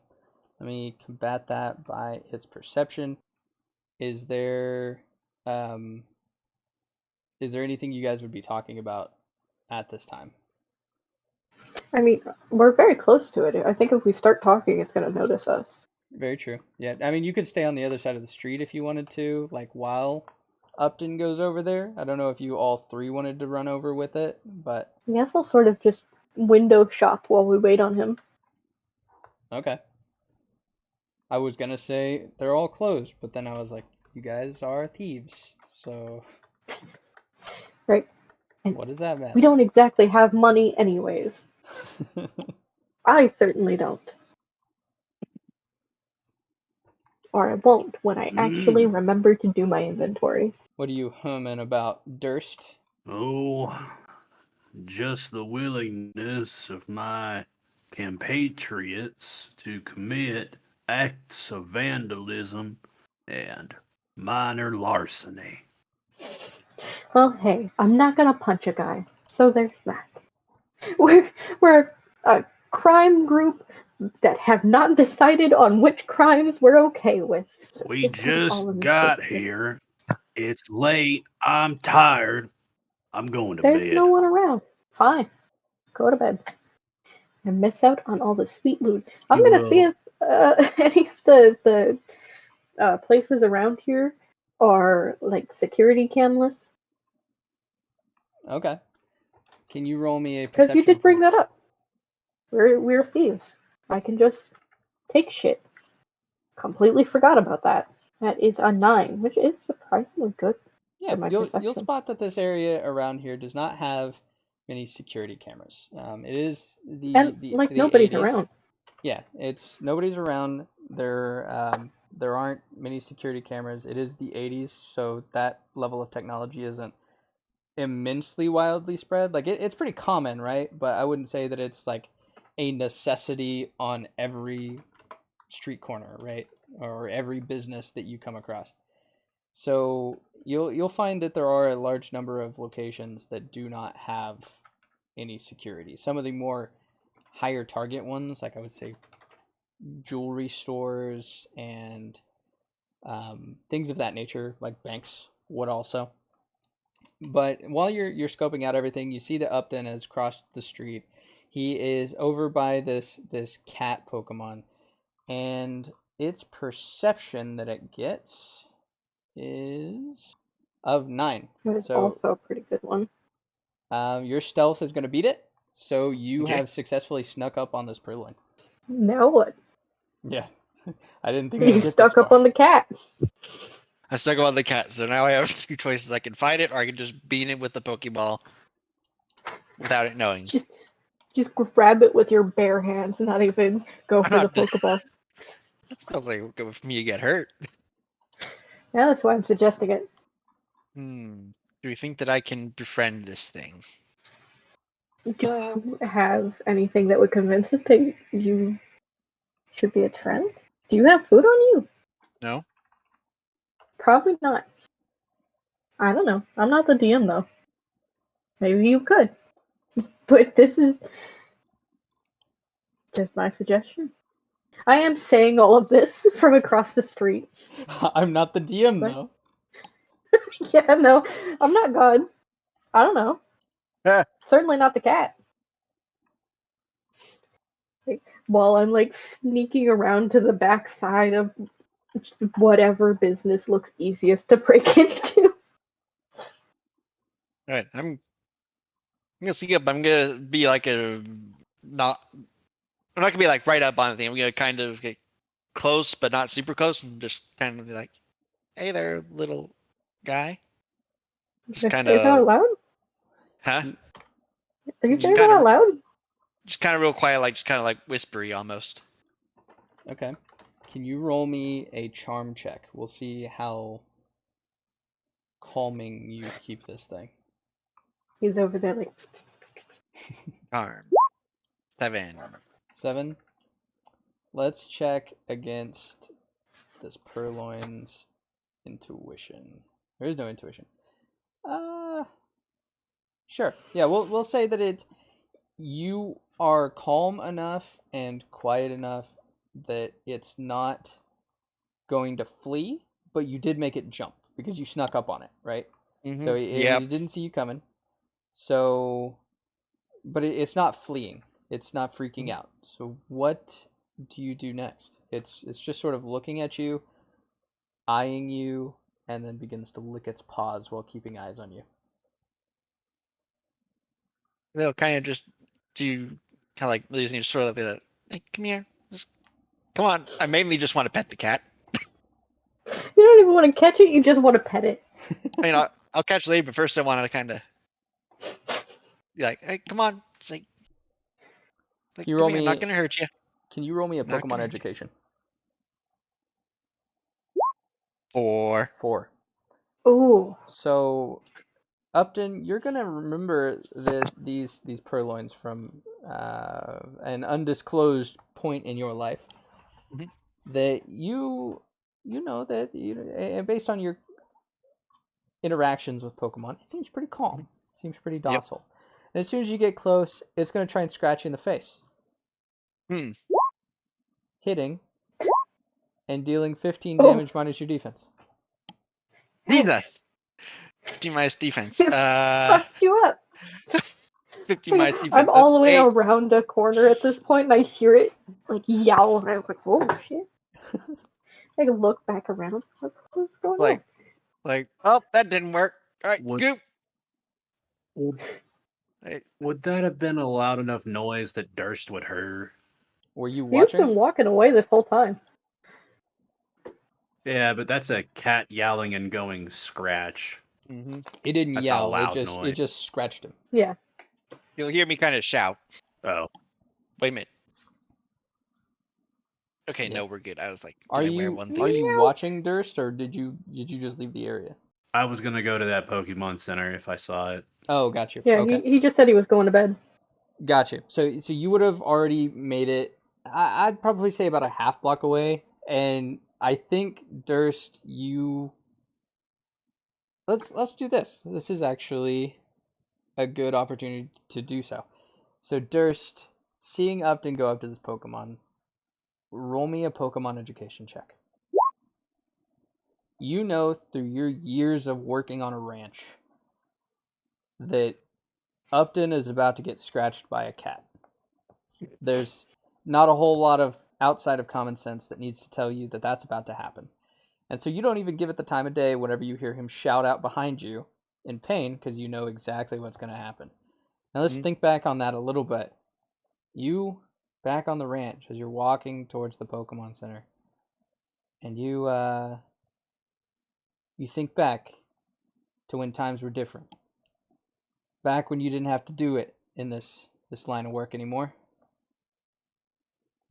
Let me combat that by its perception. Is there anything you guys would be talking about at this time? I mean, we're very close to it. I think if we start talking, it's gonna notice us. Very true. Yeah, I mean, you could stay on the other side of the street if you wanted to, like while Upton goes over there. I don't know if you all three wanted to run over with it, but I guess I'll sort of just window shop while we wait on him. okay. I was gonna say they're all closed, but then I was like, you guys are thieves, so Right. And what does that matter? we don't exactly have money anyways. I certainly don't. Or I won't when I actually remember to do my inventory. What are you humming about, Durst? Oh, just the willingness of my compatriots to commit acts of vandalism and minor larceny. Well, hey, I'm not gonna punch a guy, so there's that. We're a crime group that have not decided on which crimes we're okay with. So We just gotta just follow me got closely. here. It's late. I'm tired. I'm going to There's bed. no one around. Fine, go to bed. And miss out on all the sweet loot. I'm You gonna see will. if any of the places around here are like security cameras. Okay. Can you roll me a Because you perception? did bring that up. We're thieves. I can just take shit. Completely forgot about that. That is a 9, which is surprisingly good Yeah, for my you'll perception. spot that this area around here does not have many security cameras. It is And the like the nobody's 80s. around. Yeah, it's nobody's around. There aren't many security cameras. It is the 80s, so that level of technology isn't immensely wildly spread. Like it's pretty common, right? But I wouldn't say that it's like a necessity on every street corner, right? Or every business that you come across. So you'll find that there are a large number of locations that do not have any security. Some of the more higher target ones, like I would say jewelry stores and things of that nature, like banks would also. But while you're scoping out everything, you see that Upton has crossed the street. He is over by this cat Pokemon, and its perception that it gets is of 9. That is So also a pretty good one. your stealth is going to beat it. So you Okay. have successfully snuck up on this purloin. Now what? Yeah, I didn't think I'd You get stuck this up far. on the cat. I stuck on the cat, so now I have two choices. I can fight it, or I can just beat it with the Pokeball without it knowing. Just grab it with your bare hands and not even go I'm for the not. Pokeball. That's not like good for me to get hurt. Yeah, that's why I'm suggesting it. Do we think that I can befriend this thing? Do you have anything that would convince it that you should be its friend? Do you have food on you? No. Probably not. I don't know. I'm not the DM though. Maybe you could. But this is just my suggestion. I am saying all of this from across the street. I'm not the DM But though. yeah, no, I'm not God. I don't know. Certainly not the cat. Like, while I'm like sneaking around to the back side of whatever business looks easiest to break into. All right. I'm gonna sneak up. I'm gonna be like a not. I'm not gonna be like right up on the thing. I'm gonna kind of get close, but not super close, and just kind of be like, "Hey there, little guy." Just kind Say that out of, loud? huh? Are you Just saying that kind out of, loud? just kind of real quiet, like just kind of like whispery almost. Okay. Can you roll me a charm check? We'll see how calming you keep this thing. He's over there like Charm 7. 7. Let's check against this Purloin's intuition. There is no intuition. Sure. Yeah, we'll say that you are calm enough and quiet enough that it's not going to flee, but you did make it jump because you snuck up on it, right? So Yep. it didn't see you coming. So, but it's not fleeing. It's not freaking out. So what do you do next? It's just sort of looking at you, eyeing you, and then begins to lick its paws while keeping eyes on you. They'll kind of just do kind of like losing your sort of like, hey, come here. Just, come on. I mainly just want to pet the cat. You don't even want to catch it, you just want to pet it. I mean, I'll catch later, but first I want to kind of be like, hey, come on. Like, Can you come roll here. I'm not me? going to hurt you. Can you roll me a Not Pokemon gonna hurt you. education? 4. 4. Ooh. So, Upton, you're gonna remember that these purloins from an undisclosed point in your life. Mhm. That you know that and based on your interactions with Pokemon, it seems pretty calm. Seems pretty Yep. docile. And as soon as you get close, it's gonna try and scratch you in the face, hitting and dealing 15 Oh. damage minus your defense. Jesus. 50 minus defense. Fucked you up. 50 minus defense. I'm all the way Hey, around a corner at this point, and I hear it like yowl, and I'm like, "Oh shit!" I look back around. What's going on? like, oh, that didn't work. All right, Would, goop. would, Hey, would that have been a loud enough noise that Durst would hear? Were you You've watching? been walking away this whole time. Yeah, but that's a cat yowling and going scratch. It didn't That's not a yell. loud It noise. just scratched him. Yeah. you'll hear me kind of shout. Oh. Wait a minute. Okay, Yeah. no, we're good. I was like, Are did I wear you one are thing? you Meow. watching Durst or did you just leave the area? I was gonna go to that Pokemon Center if I saw it. Oh, got you. Yeah, Okay. he just said he was going to bed. Got you. So you would have already made it. I'd probably say about a half block away, and I think Durst, you let's do this. This is actually a good opportunity to do so. So Durst, seeing Upton go up to this Pokemon, roll me a Pokemon education check. You know through your years of working on a ranch that Upton is about to get scratched by a cat. There's not a whole lot of outside of common sense that needs to tell you that that's about to happen. And so you don't even give it the time of day whenever you hear him shout out behind you in pain because you know exactly what's going to happen. Now let's think back on that a little bit. You back on the ranch as you're walking towards the Pokemon Center. And you think back to when times were different. Back when you didn't have to do it in this line of work anymore.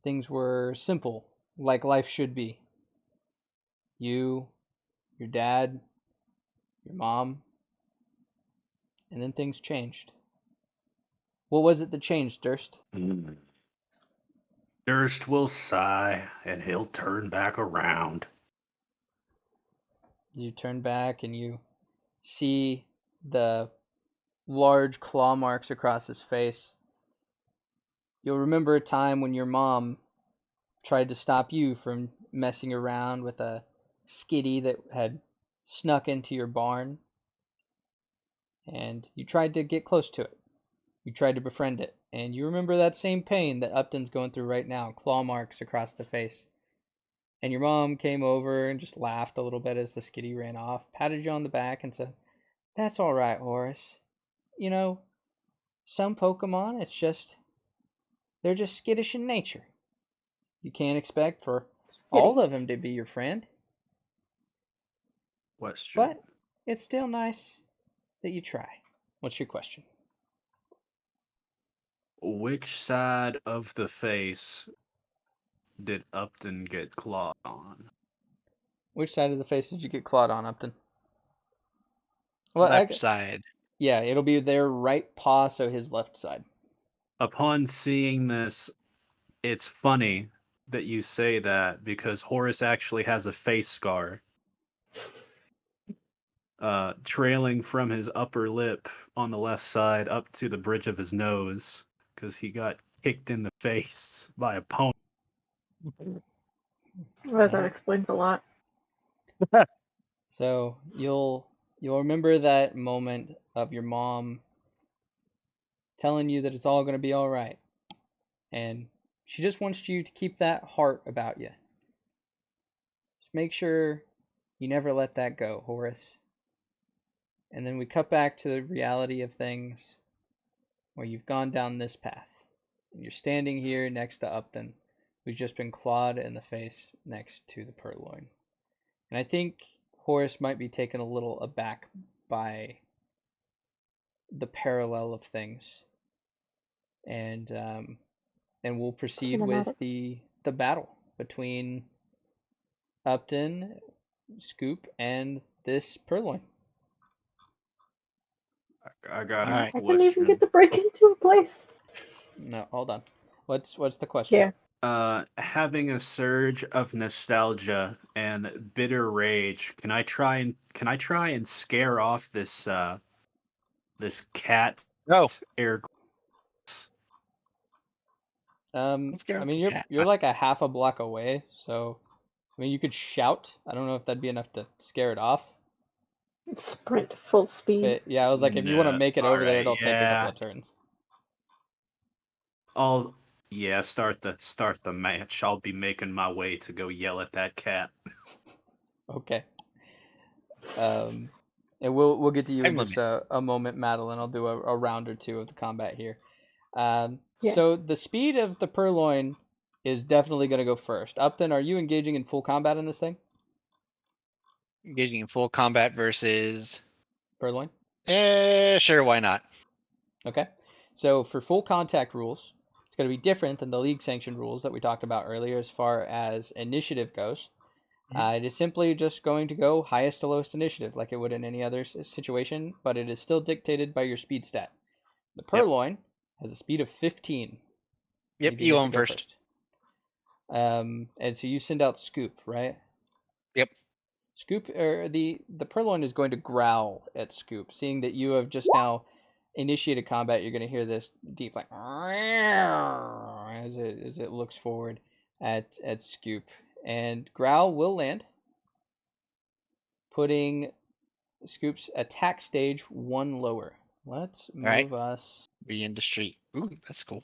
Things were simple, like life should be. You, your dad, your mom, and then things changed. What was it that changed, Durst? Durst will sigh and he'll turn back around. You turn back and you see the large claw marks across his face. You'll remember a time when your mom tried to stop you from messing around with a skitty that had snuck into your barn, and you tried to get close to it. You tried to befriend it, and you remember that same pain that Upton's going through right now, claw marks across the face. And your mom came over and just laughed a little bit as the skitty ran off, patted you on the back, and said, "That's all right, Horace. You know, some Pokemon, they're just skittish in nature. You can't expect for all of them to be your friend, Question. but it's still nice that you try." What's your question? Which side of the face did Upton get clawed on? Which side of the face did you get clawed on, Upton? Well, Left side. yeah, it'll be their right paw, so his left side. Upon seeing this, It's funny that you say that because Horace actually has a face scar trailing from his upper lip on the left side up to the bridge of his nose because he got kicked in the face by a pony. Well, that explains a lot. So you'll remember that moment of your mom telling you that it's all going to be all right, and she just wants you to keep that heart about you. Just make sure you never let that go, Horace. And then we cut back to the reality of things where you've gone down this path. And you're standing here next to Upton, who's just been clawed in the face next to the purloin. And I think Horace might be taken a little aback by the parallel of things. And we'll proceed with Cinematic. the battle between Upton, Scoop, and this purloin. I got Alright. a I didn't even question. get to break into a place. No, hold on. What's the question? Yeah. Having a surge of nostalgia and bitter rage, can I try and scare off this this cat No. air? I mean, you're like a half a block away, so I mean, you could shout. I don't know if that'd be enough to scare it off. Sprint full speed. But yeah, I was like, if you want to No, make it over there, alright, it'll take a couple yeah. of turns. Start the match. I'll be making my way to go yell at that cat. Okay. And we'll get to you in I'm just a moment, Madeline. I'll do a round or two of the combat here. Yeah. So the speed of the purloin is definitely going to go first. Upton, are you engaging in full combat in this thing? engaging in full combat versus. Purloin? Sure, why not? Okay. So for full contact rules, it's going to be different than the league sanctioned rules that we talked about earlier as far as initiative goes. It is simply just going to go highest to lowest initiative like it would in any other situation, but it is still dictated by your speed stat. The purloin has a speed of 15. Yep, You you get to own go first. And so you send out Scoop, right? Yep. Scoop, or the purloin is going to growl at Scoop, seeing that you have just now initiated combat. You're going to hear this deep like as it looks forward at Scoop, and growl will land, putting Scoop's attack stage 1 lower. Let's move us, Be in the street. Ooh, that's cool.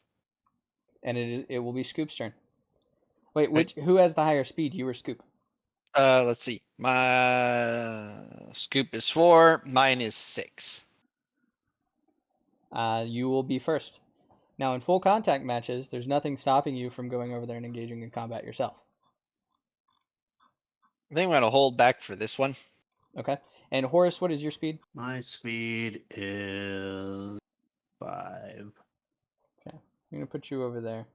and it will be Scoop's turn. Wait, who has the higher speed, you or Scoop? Let's see. My Scoop is 4. Mine is 6. You will be first. Now, in full contact matches, there's nothing stopping you from going over there and engaging in combat yourself. I think I'm gonna hold back for this one. Okay. And Horace, what is your speed? My speed is 5. Okay. I'm going to put you over there.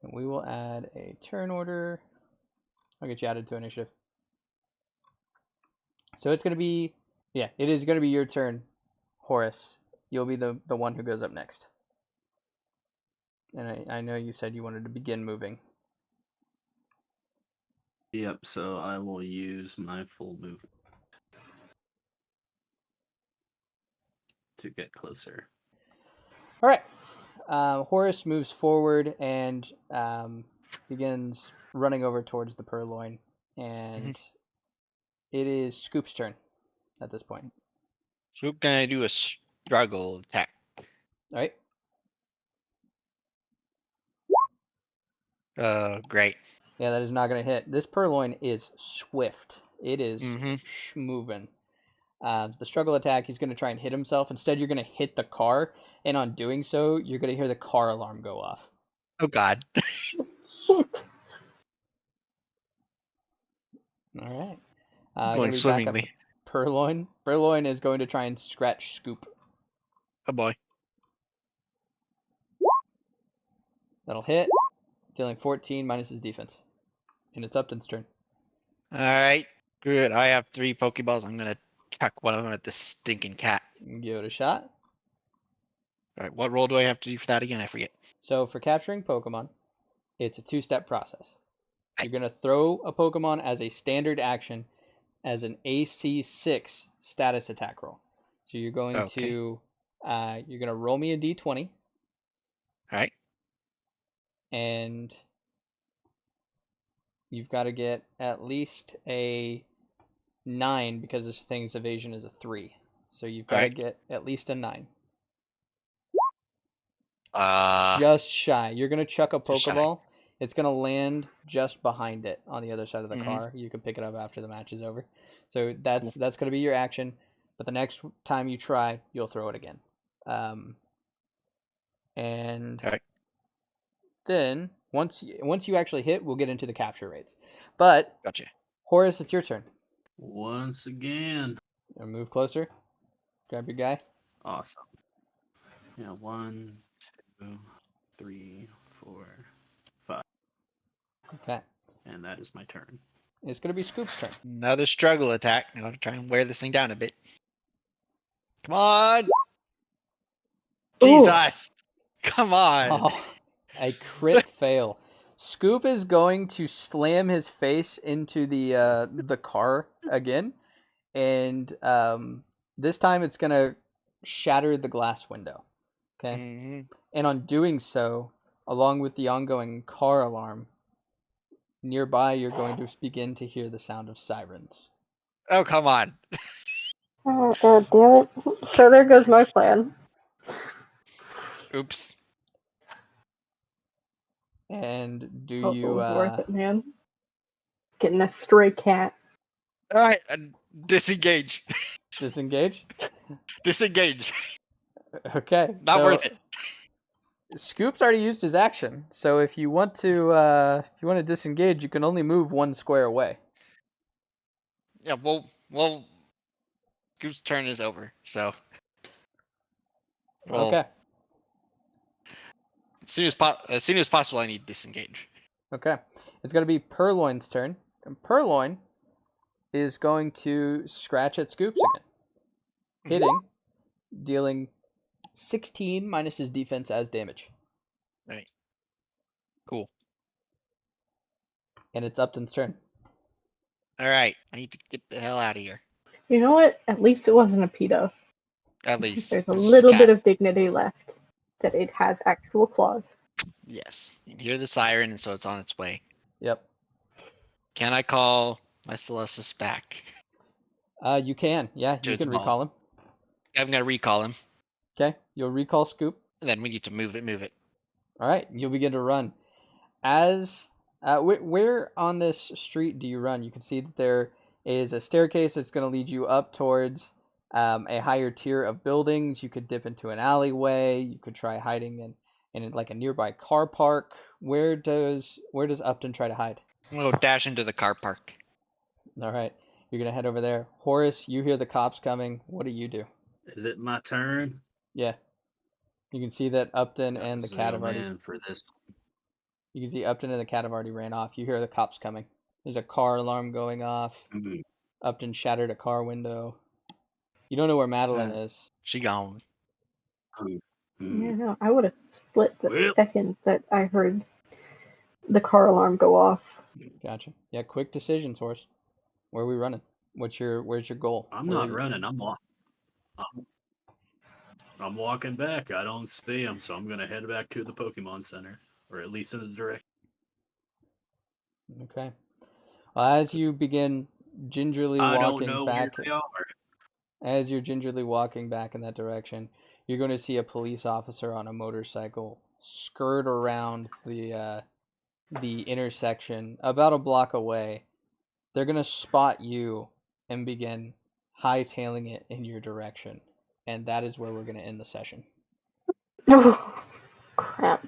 And we will add a turn order. I'll get you added to initiative. So it's going to be, yeah, it is going to be your turn, Horace. You'll be the one who goes up next. And I know you said you wanted to begin moving. Yep, so I will use my full movement to get closer. All right. Horace moves forward and begins running over towards the purloin. And it is Scoop's turn at this point. Scoop gonna do a struggle attack. All right. Great. Yeah, that is not going to hit. This purloin is swift. It is Mhm. moving. The struggle attack, he's going to try and hit himself. Instead, you're going to hit the car, and on doing so, you're going to hear the car alarm go off. Oh God. Shit. All right. Going Going to be back up. swimmingly. Purloin. Purloin is going to try and scratch Scoop. Oh boy. That'll hit, dealing 14 minus his defense. And it's Upton's turn. All right. Good. I have 3 Pokeballs. I'm gonna chuck one of them at this stinking cat. Give it a shot. All right. What roll do I have to do for that again? I forget. So for capturing Pokemon, It's a 2-step process. You're going to throw a Pokemon as a standard action as an AC 6 status attack roll. So you're going to roll me a d20. All right. And you've got to get at least a 9 because this thing's evasion is a 3. So you've got to get at least a 9. Just shy. You're going to chuck a Pokeball. It's going to land just behind it on the other side of the car. You can pick it up after the match is over. So that's going to be your action. But the next time you try, you'll throw it again. And then once you actually hit, we'll get into the capture rates. But Gotcha. Horace, it's your turn. Once again. Move closer. Grab your guy. Awesome. Yeah, 1, 2, 3, 4, 5. Okay. And that is my turn. It's going to be Scoop's turn. Another struggle attack. I'm going to try and wear this thing down a bit. Come on! Jesus! Come on! Oh, a crit fail. Scoop is going to slam his face into the car again, and this time it's going to shatter the glass window. Okay? And on doing so, along with the ongoing car alarm, nearby you're going to begin to hear the sound of sirens. Oh, come on. Oh, God damn it. So there goes my plan. Oops. And do Hope it you was worth it, man. Getting a stray cat. All right, disengage. disengage? Disengage. Okay. Not worth it. Scoop's already used his action, so if you want to disengage, you can only move 1 square away. Yeah, well, Scoop's turn is over, so. Well, Okay. As soon as possible, I need disengage. Okay. It's going to be Purloin's turn, and Purloin is going to scratch at Scoops again, hitting, dealing 16 minus his defense as damage. Right. Cool. And it's Upton's turn. All right, I need to get the hell out of here. You know what? At least it wasn't a pedo. At least There's a it's little cat. bit of dignity left. That it has actual claws. Yes, you hear the siren, and so it's on its way. Yep. Can I call my Celestis back? You can. Yeah, you can recall him. I'm gonna recall him. Okay. You'll recall Scoop. And then we need to move it. All right. You'll begin to run. As where on this street do you run? You can see that there is a staircase that's going to lead you up towards a higher tier of buildings. You could dip into an alleyway. You could try hiding in like a nearby car park. Where does Upton try to hide? I'm gonna go dash into the car park. All right, you're gonna head over there. Horace, you hear the cops coming. What do you do? Is it my turn? Yeah, you can see that Upton and the cat have already. For this. You can see Upton and the cat have already ran off. You hear the cops coming. There's a car alarm going off. Upton shattered a car window. You don't know where Madeline is. She gone. Yeah, no, I would have split the second that I heard the car alarm go off. Gotcha. Yeah, quick decisions, Horse. Where are we running? Where's your goal? I'm not running. I'm walking back. I don't see him, so I'm gonna head back to the Pokemon Center, or at least in the direction. Okay. Well, as you begin gingerly walking back, as you're gingerly walking back in that direction, you're going to see a police officer on a motorcycle skirt around the intersection about a block away. They're going to spot you and begin hightailing it in your direction. And that is where we're going to end the session. Oh, crap.